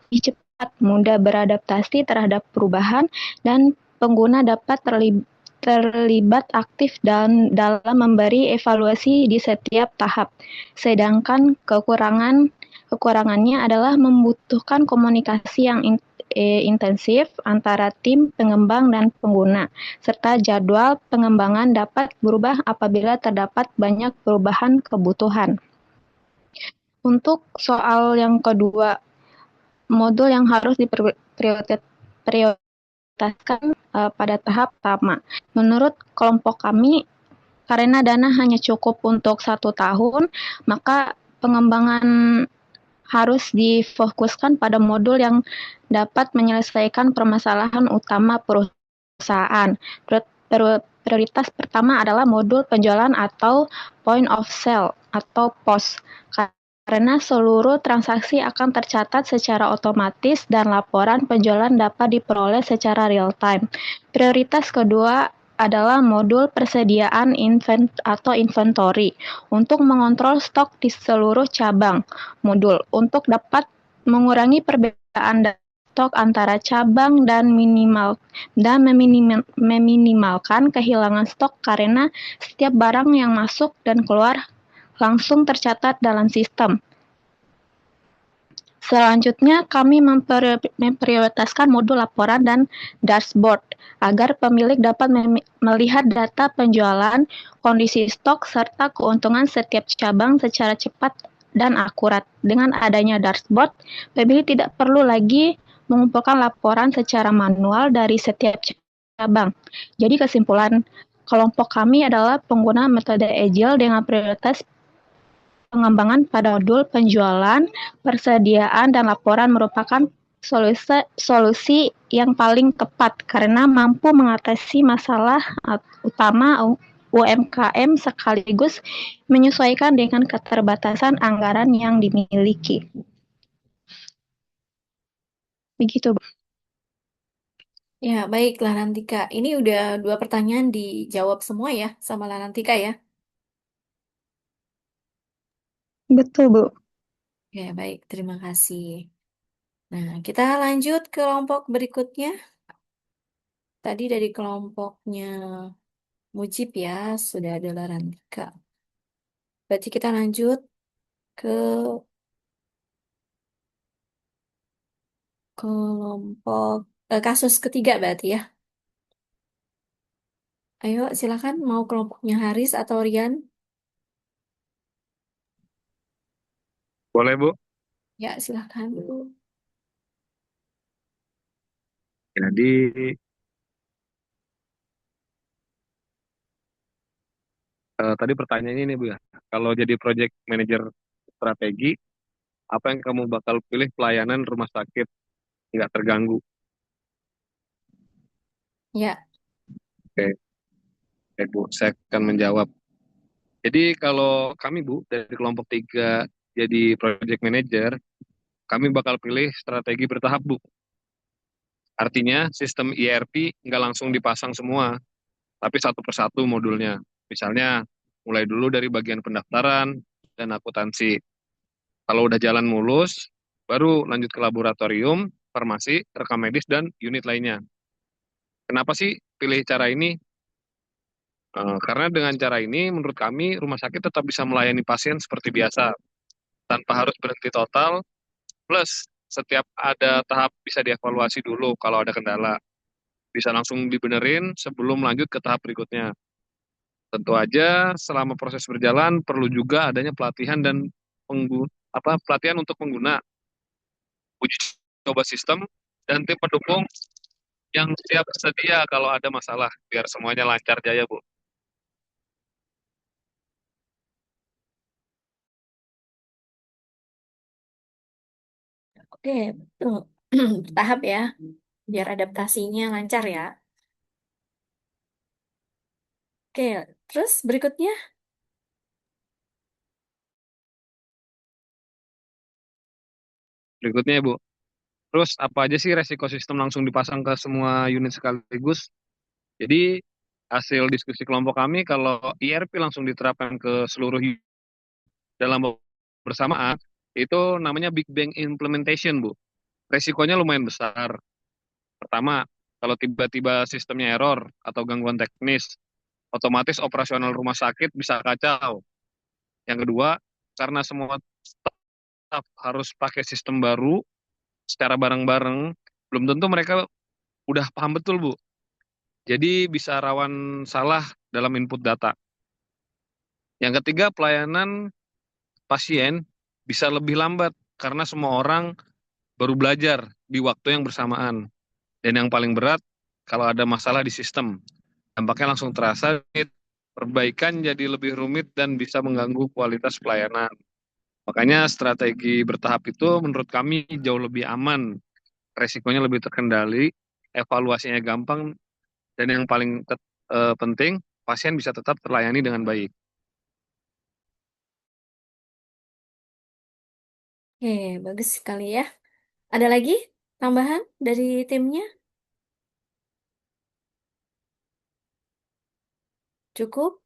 lebih cepat, mudah beradaptasi terhadap perubahan, dan pengguna dapat terlibat aktif dan dalam memberi evaluasi di setiap tahap. Sedangkan kekurangannya adalah membutuhkan komunikasi yang intensif antara tim pengembang dan pengguna, serta jadwal pengembangan dapat berubah apabila terdapat banyak perubahan kebutuhan. Untuk soal yang kedua, modul yang harus diprioritaskan pada tahap pertama. Menurut kelompok kami, karena dana hanya cukup untuk 1 tahun, maka pengembangan harus difokuskan pada modul yang dapat menyelesaikan permasalahan utama perusahaan. Prioritas pertama adalah modul penjualan atau point of sale atau POS. Karena seluruh transaksi akan tercatat secara otomatis dan laporan penjualan dapat diperoleh secara real time. Prioritas kedua adalah modul persediaan inventory untuk mengontrol stok di seluruh cabang. Modul untuk dapat mengurangi perbedaan stok antara cabang dan meminimalkan kehilangan stok karena setiap barang yang masuk dan keluar langsung tercatat dalam sistem. Selanjutnya, kami memprioritaskan modul laporan dan dashboard agar pemilik dapat melihat data penjualan, kondisi stok, serta keuntungan setiap cabang secara cepat dan akurat. Dengan adanya dashboard, pemilik tidak perlu lagi mengumpulkan laporan secara manual dari setiap cabang. Jadi kesimpulan kelompok kami adalah pengguna metode Agile dengan prioritas pengembangan pada modul penjualan, persediaan, dan laporan merupakan solusi yang paling tepat karena mampu mengatasi masalah utama UMKM sekaligus menyesuaikan dengan keterbatasan anggaran yang dimiliki. Begitu, Bu. Ya, baik, Larantika. Ini udah 2 pertanyaan dijawab semua ya sama Larantika ya. Betul, Bu. Ya, baik, terima kasih. Nah, kita lanjut ke kelompok berikutnya. Tadi dari kelompoknya Mujib ya, sudah ada Larantika. Berarti kita lanjut ke kelompok kasus ketiga berarti ya. Ayo, silakan mau kelompoknya Haris atau Rian? Boleh, Bu? Ya, silakan. Jadi tadi pertanyaannya ini Bu ya, kalau jadi project manager strategi, apa yang kamu bakal pilih pelayanan rumah sakit nggak terganggu? Ya, Oke, oke Bu, saya akan menjawab. Jadi kalau kami Bu dari kelompok 3 jadi project manager, kami bakal pilih strategi bertahap Bu. Artinya sistem ERP nggak langsung dipasang semua, tapi satu persatu modulnya. Misalnya mulai dulu dari bagian pendaftaran dan akuntansi. Kalau udah jalan mulus, baru lanjut ke laboratorium, farmasi, rekam medis, dan unit lainnya. Kenapa sih pilih cara ini? Karena dengan cara ini, menurut kami, rumah sakit tetap bisa melayani pasien seperti biasa, tanpa harus berhenti total, plus setiap ada tahap bisa dievaluasi dulu kalau ada kendala. Bisa langsung dibenerin sebelum lanjut ke tahap berikutnya. Tentu aja selama proses berjalan perlu juga adanya pelatihan dan pelatihan untuk pengguna, uji coba sistem, dan tim pendukung yang siap sedia kalau ada masalah biar semuanya lancar jaya Bu. oke, betul. Tahap ya, biar adaptasinya lancar ya. Oke, terus berikutnya? Berikutnya ya Bu. Terus apa aja sih resiko sistem langsung dipasang ke semua unit sekaligus? Jadi hasil diskusi kelompok kami kalau ERP langsung diterapkan ke seluruh unit dalam bersamaan itu namanya Big Bang Implementation Bu. Resikonya lumayan besar. Pertama, kalau tiba-tiba sistemnya error atau gangguan teknis, otomatis operasional rumah sakit bisa kacau. Yang kedua, karena semua staf harus pakai sistem baru secara bareng-bareng, belum tentu mereka udah paham betul, Bu. Jadi bisa rawan salah dalam input data. Yang ketiga, pelayanan pasien bisa lebih lambat karena semua orang baru belajar di waktu yang bersamaan. Dan yang paling berat, kalau ada masalah di sistem, dampaknya langsung terasa, perbaikan jadi lebih rumit dan bisa mengganggu kualitas pelayanan. Makanya strategi bertahap itu menurut kami jauh lebih aman, resikonya lebih terkendali, evaluasinya gampang, dan yang paling penting, pasien bisa tetap terlayani dengan baik. Oke, bagus sekali ya. Ada lagi tambahan dari timnya? Cukup?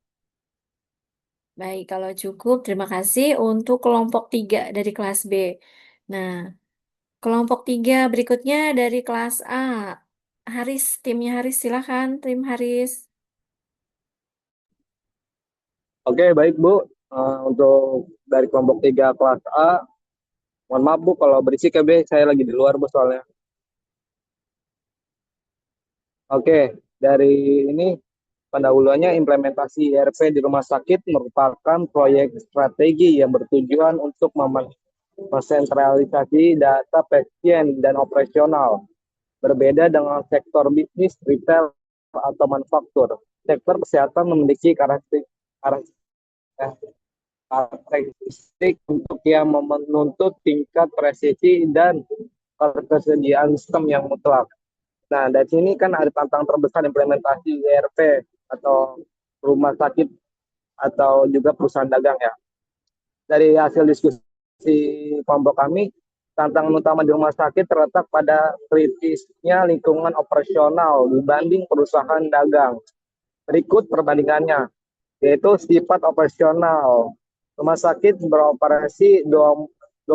Baik, kalau cukup, terima kasih untuk kelompok 3 dari kelas B. Nah, kelompok 3 berikutnya dari kelas A. Haris, timnya Haris, silakan, tim Haris. Oke, baik Bu. Untuk dari kelompok 3 kelas A, Mohon maaf Bu kalau berisik ya Bu, saya lagi di luar Bu soalnya. Oke, dari ini pendahuluannya implementasi ERP di rumah sakit merupakan proyek strategi yang bertujuan untuk mensentralisasi data pasien dan operasional. Berbeda dengan sektor bisnis, retail, atau manufaktur. Sektor kesehatan memiliki karakteristik untuk yang menuntut tingkat presisi dan ketersediaan sistem yang mutlak. Nah, dari sini kan ada tantangan terbesar implementasi ERP atau rumah sakit atau juga perusahaan dagang ya. Dari hasil diskusi kelompok kami, tantangan utama di rumah sakit terletak pada kritisnya lingkungan operasional dibanding perusahaan dagang. Berikut perbandingannya, yaitu sifat operasional. Rumah sakit beroperasi 24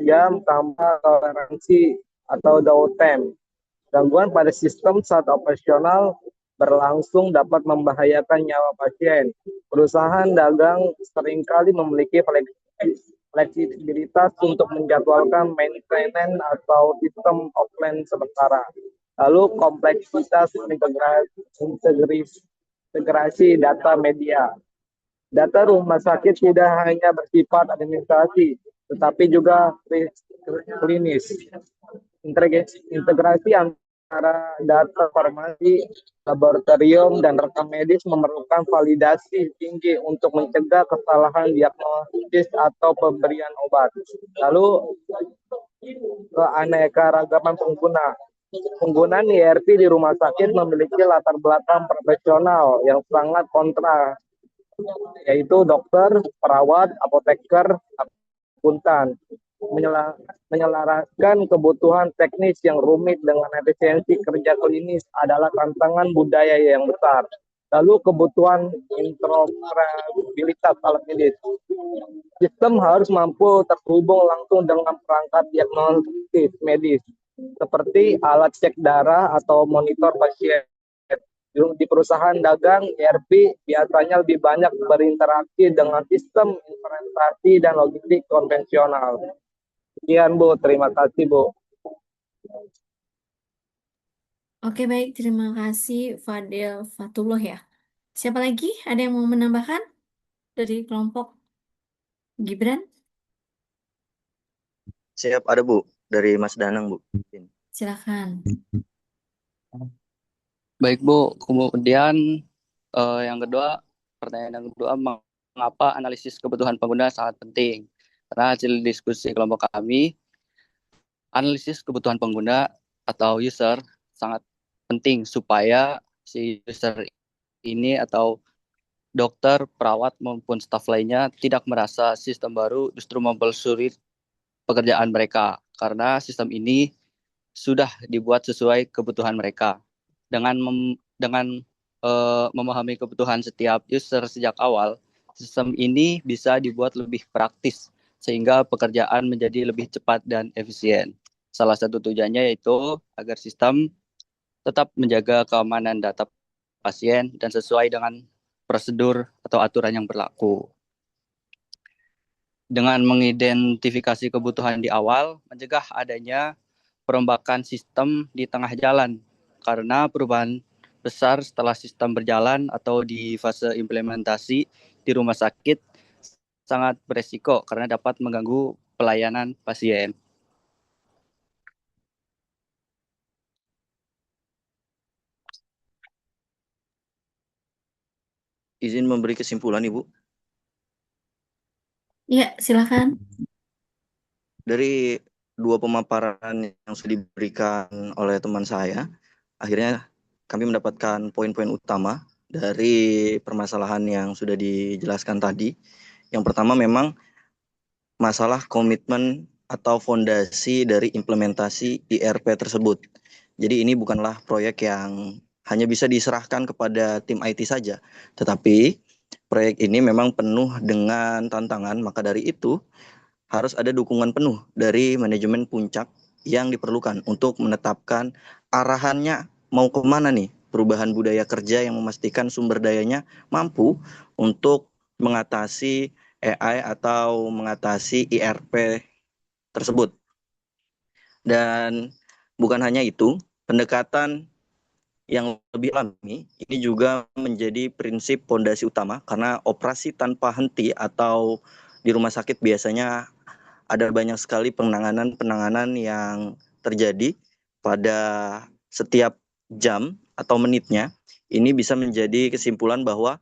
jam tanpa toleransi atau downtime. Gangguan pada sistem saat operasional berlangsung dapat membahayakan nyawa pasien. Perusahaan dagang seringkali memiliki fleksibilitas untuk menjadwalkan maintenance atau sistem offline sementara. Lalu kompleksitas integrasi data media. Data rumah sakit tidak hanya bersifat administrasi, tetapi juga klinis. Integrasi antara data farmasi, laboratorium, dan rekam medis memerlukan validasi tinggi untuk mencegah kesalahan diagnosis atau pemberian obat. Lalu keanekaragaman pengguna. Penggunaan ERP di rumah sakit memiliki latar belakang profesional yang sangat kontras, yaitu dokter, perawat, apoteker, akuntan. Menyelaraskan kebutuhan teknis yang rumit dengan efisiensi kerja klinis adalah tantangan budaya yang besar. Lalu kebutuhan interoperabilitas alat medis. Sistem harus mampu terhubung langsung dengan perangkat diagnostis medis, seperti alat cek darah atau monitor pasien. Di perusahaan dagang, ERP biasanya lebih banyak berinteraksi dengan sistem investasi dan logistik konvensional. Sekian Bu, terima kasih Bu. Oke, baik. Terima kasih Fadil Fatullah ya. Siapa lagi? Ada yang mau menambahkan dari kelompok Gibran? Siap, ada Bu, dari Mas Danang Bu. Silakan. Baik Bu, kemudian yang kedua, pertanyaan yang kedua, mengapa analisis kebutuhan pengguna sangat penting? Karena hasil diskusi kelompok kami, analisis kebutuhan pengguna atau user sangat penting supaya si user ini atau dokter, perawat maupun staf lainnya tidak merasa sistem baru justru mempersulit pekerjaan mereka karena sistem ini sudah dibuat sesuai kebutuhan mereka. Dengan memahami kebutuhan setiap user sejak awal, sistem ini bisa dibuat lebih praktis sehingga pekerjaan menjadi lebih cepat dan efisien. Salah satu tujuannya yaitu agar sistem tetap menjaga keamanan data pasien dan sesuai dengan prosedur atau aturan yang berlaku. Dengan mengidentifikasi kebutuhan di awal, mencegah adanya perombakan sistem di tengah jalan karena perubahan besar setelah sistem berjalan atau di fase implementasi di rumah sakit sangat beresiko karena dapat mengganggu pelayanan pasien. Izin memberi kesimpulan Ibu. Iya, silakan. Dari dua pemaparan yang sudah diberikan oleh teman saya, akhirnya kami mendapatkan poin-poin utama dari permasalahan yang sudah dijelaskan tadi. Yang pertama memang masalah komitmen atau fondasi dari implementasi ERP tersebut. Jadi ini bukanlah proyek yang hanya bisa diserahkan kepada tim IT saja, tetapi proyek ini memang penuh dengan tantangan, maka dari itu harus ada dukungan penuh dari manajemen puncak yang diperlukan untuk menetapkan arahannya mau kemana nih perubahan budaya kerja yang memastikan sumber dayanya mampu untuk mengatasi AI atau mengatasi ERP tersebut. Dan bukan hanya itu, pendekatan yang lebih alami ini juga menjadi prinsip pondasi utama karena operasi tanpa henti atau di rumah sakit biasanya ada banyak sekali penanganan yang terjadi pada setiap jam atau menitnya. Ini bisa menjadi kesimpulan bahwa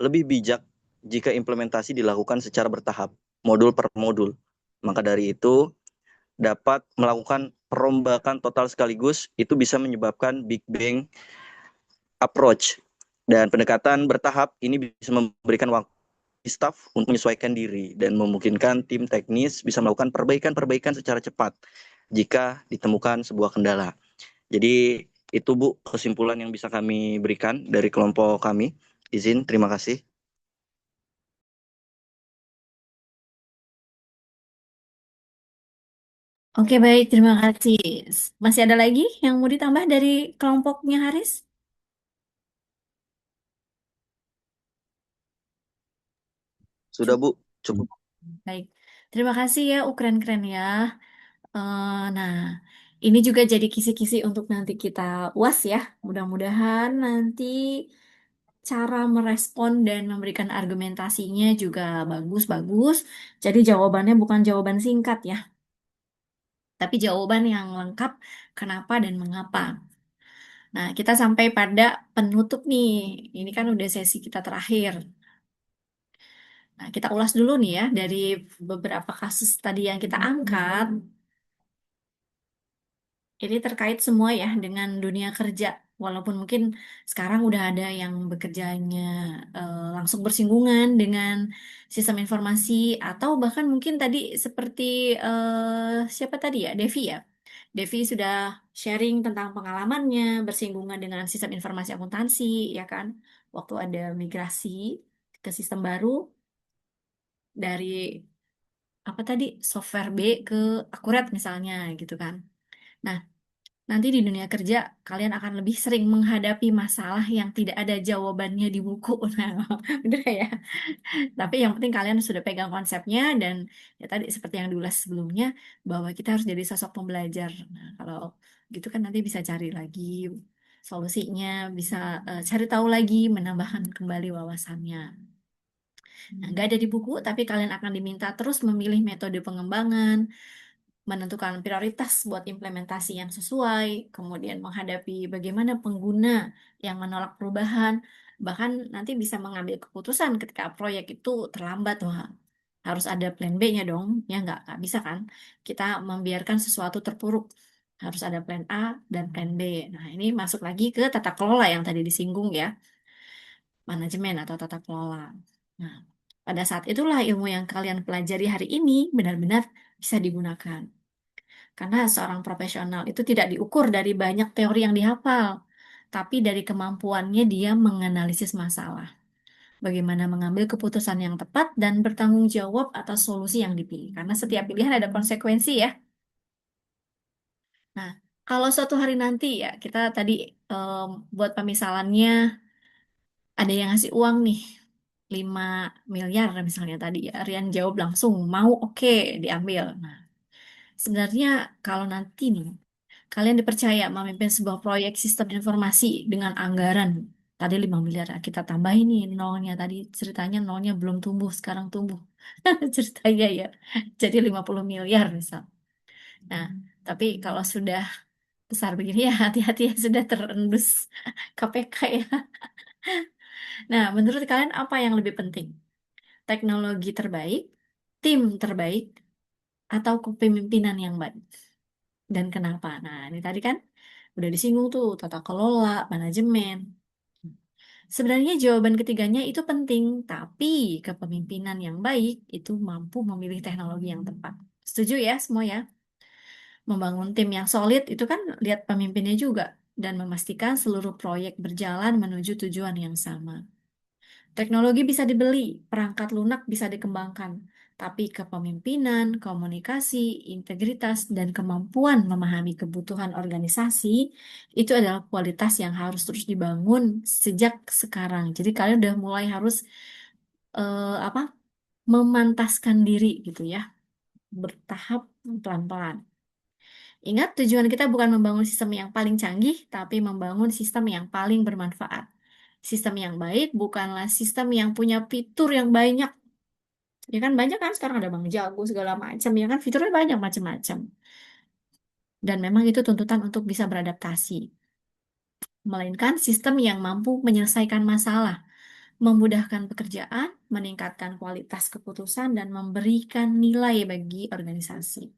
lebih bijak jika implementasi dilakukan secara bertahap, modul per modul. Maka dari itu, dapat melakukan perombakan total sekaligus, itu bisa menyebabkan Big Bang approach. Dan pendekatan bertahap ini bisa memberikan waktu staff untuk menyesuaikan diri dan memungkinkan tim teknis bisa melakukan perbaikan-perbaikan secara cepat jika ditemukan sebuah kendala. Jadi itu Bu kesimpulan yang bisa kami berikan dari kelompok kami. Izin, terima kasih. Oke, baik, terima kasih. Masih ada lagi yang mau ditambah dari kelompoknya Haris? Sudah Bu, cukup. Baik, terima kasih ya, keren-keren ya. Nah, ini juga jadi kisi-kisi untuk nanti kita UAS ya. Mudah-mudahan nanti cara merespon dan memberikan argumentasinya juga bagus-bagus. Jadi jawabannya bukan jawaban singkat ya, tapi jawaban yang lengkap kenapa dan mengapa. Nah, kita sampai pada penutup nih. Ini kan udah sesi kita terakhir. Nah, kita ulas dulu nih ya dari beberapa kasus tadi yang kita angkat. Ini terkait semua ya dengan dunia kerja. Walaupun mungkin sekarang udah ada yang bekerjanya langsung bersinggungan dengan sistem informasi atau bahkan mungkin tadi seperti siapa tadi ya, Devi ya. Devi sudah sharing tentang pengalamannya bersinggungan dengan sistem informasi akuntansi ya kan. Waktu ada migrasi ke sistem baru dari apa tadi software B ke Akurat misalnya gitu kan. Nah, nanti di dunia kerja kalian akan lebih sering menghadapi masalah yang tidak ada jawabannya di buku. Nah, bener ya. Tapi yang penting kalian sudah pegang konsepnya dan ya tadi seperti yang diulas sebelumnya bahwa kita harus jadi sosok pembelajar. Nah, kalau gitu kan nanti bisa cari lagi solusinya, bisa cari tahu lagi, menambahkan kembali wawasannya. Nah, nggak ada di buku, tapi kalian akan diminta terus memilih metode pengembangan, menentukan prioritas buat implementasi yang sesuai, kemudian menghadapi bagaimana pengguna yang menolak perubahan, bahkan nanti bisa mengambil keputusan ketika proyek itu terlambat. Wah, harus ada plan B-nya dong, ya nggak bisa kan? Kita membiarkan sesuatu terpuruk. Harus ada plan A dan plan B. Nah, ini masuk lagi ke tata kelola yang tadi disinggung ya, manajemen atau tata kelola. Nah, pada saat itulah ilmu yang kalian pelajari hari ini benar-benar bisa digunakan. Karena seorang profesional itu tidak diukur dari banyak teori yang dihafal, tapi dari kemampuannya dia menganalisis masalah. Bagaimana mengambil keputusan yang tepat dan bertanggung jawab atas solusi yang dipilih. Karena setiap pilihan ada konsekuensi ya. Nah, kalau suatu hari nanti ya, kita tadi buat pemisalannya, ada yang ngasih uang nih, 5 miliar misalnya tadi ya. Rian jawab langsung, mau oke diambil. Nah, sebenarnya kalau nanti nih, kalian dipercaya memimpin sebuah proyek sistem informasi dengan anggaran tadi 5 miliar. Kita tambahin nih nolnya tadi ceritanya nolnya belum tumbuh, sekarang tumbuh. Ceritanya ya. Jadi 50 miliar misal. Nah, tapi kalau sudah besar begini ya hati-hati ya sudah terendus KPK ya. Nah, menurut kalian apa yang lebih penting? Teknologi terbaik, tim terbaik, atau kepemimpinan yang baik? Dan kenapa? Nah, ini tadi kan udah disinggung tuh tata kelola, manajemen. Sebenarnya jawaban ketiganya itu penting, tapi kepemimpinan yang baik itu mampu memilih teknologi yang tepat. Setuju ya semua ya? Membangun tim yang solid itu kan lihat pemimpinnya juga dan memastikan seluruh proyek berjalan menuju tujuan yang sama. Teknologi bisa dibeli, perangkat lunak bisa dikembangkan, tapi kepemimpinan, komunikasi, integritas, dan kemampuan memahami kebutuhan organisasi itu adalah kualitas yang harus terus dibangun sejak sekarang. Jadi kalian udah mulai harus apa? Memantaskan diri gitu ya. bertahap pelan-pelan. Ingat, tujuan kita bukan membangun sistem yang paling canggih, tapi membangun sistem yang paling bermanfaat. Sistem yang baik bukanlah sistem yang punya fitur yang banyak. Ya kan banyak kan sekarang ada Bang Jago segala macam, ya kan fiturnya banyak macam-macam. Dan memang itu tuntutan untuk bisa beradaptasi. Melainkan sistem yang mampu menyelesaikan masalah, memudahkan pekerjaan, meningkatkan kualitas keputusan, dan memberikan nilai bagi organisasi.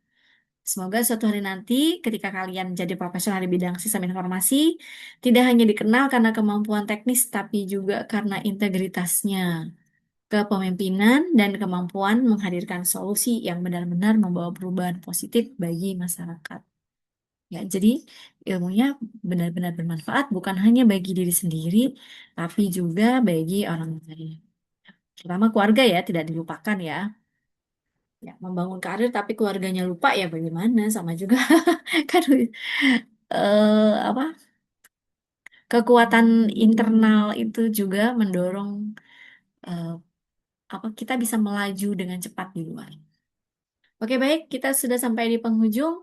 Semoga suatu hari nanti ketika kalian jadi profesional di bidang sistem informasi, tidak hanya dikenal karena kemampuan teknis, tapi juga karena integritasnya, kepemimpinan, dan kemampuan menghadirkan solusi yang benar-benar membawa perubahan positif bagi masyarakat. Ya, jadi ilmunya benar-benar bermanfaat bukan hanya bagi diri sendiri, tapi juga bagi orang lain. Terutama keluarga ya, tidak dilupakan ya. Ya, membangun karir tapi keluarganya lupa ya bagaimana? Sama juga kan apa kekuatan internal itu juga mendorong eh, apa kita bisa melaju dengan cepat di luar. Oke, baik, kita sudah sampai di penghujung.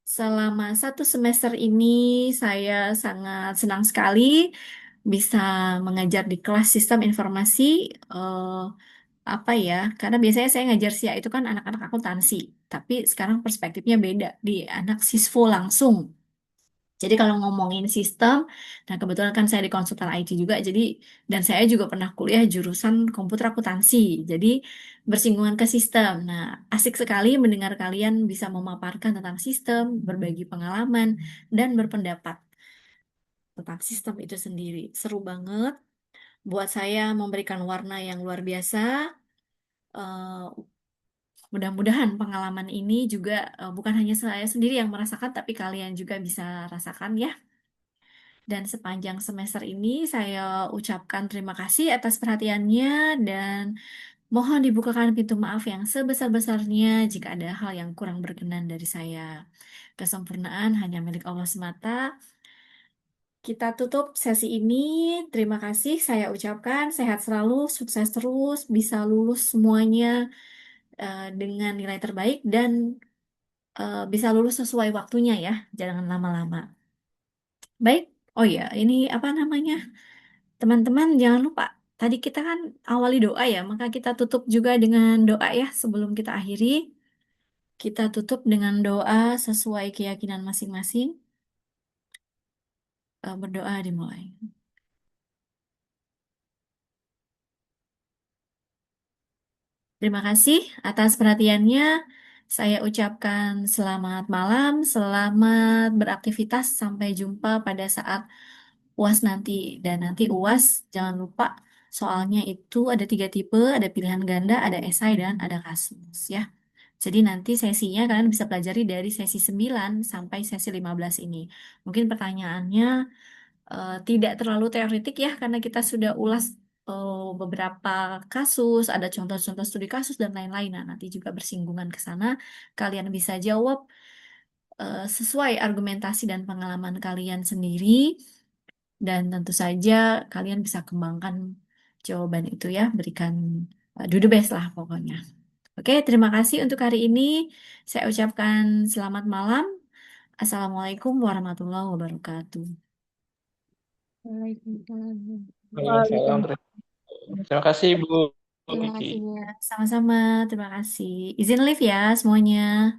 Selama 1 semester ini, saya sangat senang sekali bisa mengajar di kelas sistem informasi. eh, apa ya? Karena biasanya saya ngajar SIA itu kan anak-anak akuntansi, tapi sekarang perspektifnya beda di anak siswo langsung. Jadi kalau ngomongin sistem, nah kebetulan kan saya di konsultan IT juga, jadi dan saya juga pernah kuliah jurusan komputer akuntansi, jadi bersinggungan ke sistem. Nah, asik sekali mendengar kalian bisa memaparkan tentang sistem, berbagi pengalaman, dan berpendapat tentang sistem itu sendiri. Seru banget. Buat saya memberikan warna yang luar biasa. Eh, Mudah-mudahan pengalaman ini juga bukan hanya saya sendiri yang merasakan, tapi kalian juga bisa rasakan ya. Dan sepanjang semester ini saya ucapkan terima kasih atas perhatiannya dan mohon dibukakan pintu maaf yang sebesar-besarnya jika ada hal yang kurang berkenan dari saya. Kesempurnaan hanya milik Allah semata. Kita tutup sesi ini. Terima kasih saya ucapkan. Sehat selalu, sukses terus, bisa lulus semuanya dengan nilai terbaik dan bisa lulus sesuai waktunya ya. Jangan lama-lama. Baik. Oh ya, ini apa namanya? Teman-teman, jangan lupa, tadi kita kan awali doa ya, maka kita tutup juga dengan doa ya sebelum kita akhiri. Kita tutup dengan doa sesuai keyakinan masing-masing. Berdoa dimulai. Terima kasih atas perhatiannya. Saya ucapkan selamat malam, selamat beraktivitas, sampai jumpa pada saat UAS nanti. Dan nanti UAS, jangan lupa soalnya itu ada 3 tipe, ada pilihan ganda, ada esai, dan ada kasus ya. Jadi nanti sesinya kalian bisa pelajari dari sesi 9 sampai sesi 15 ini. Mungkin pertanyaannya tidak terlalu teoretik ya, karena kita sudah ulas beberapa kasus, ada contoh-contoh studi kasus dan lain-lain. Nah, nanti juga bersinggungan ke sana, kalian bisa jawab sesuai argumentasi dan pengalaman kalian sendiri, dan tentu saja kalian bisa kembangkan jawaban itu ya, berikan do the best lah pokoknya. Oke, terima kasih untuk hari ini. Saya ucapkan selamat malam. Assalamualaikum warahmatullahi wabarakatuh. Waalaikumsalam. Waalaikumsalam. Terima kasih Bu Terima Kiki. kasih, Bu. Sama-sama, terima kasih. Izin live ya semuanya.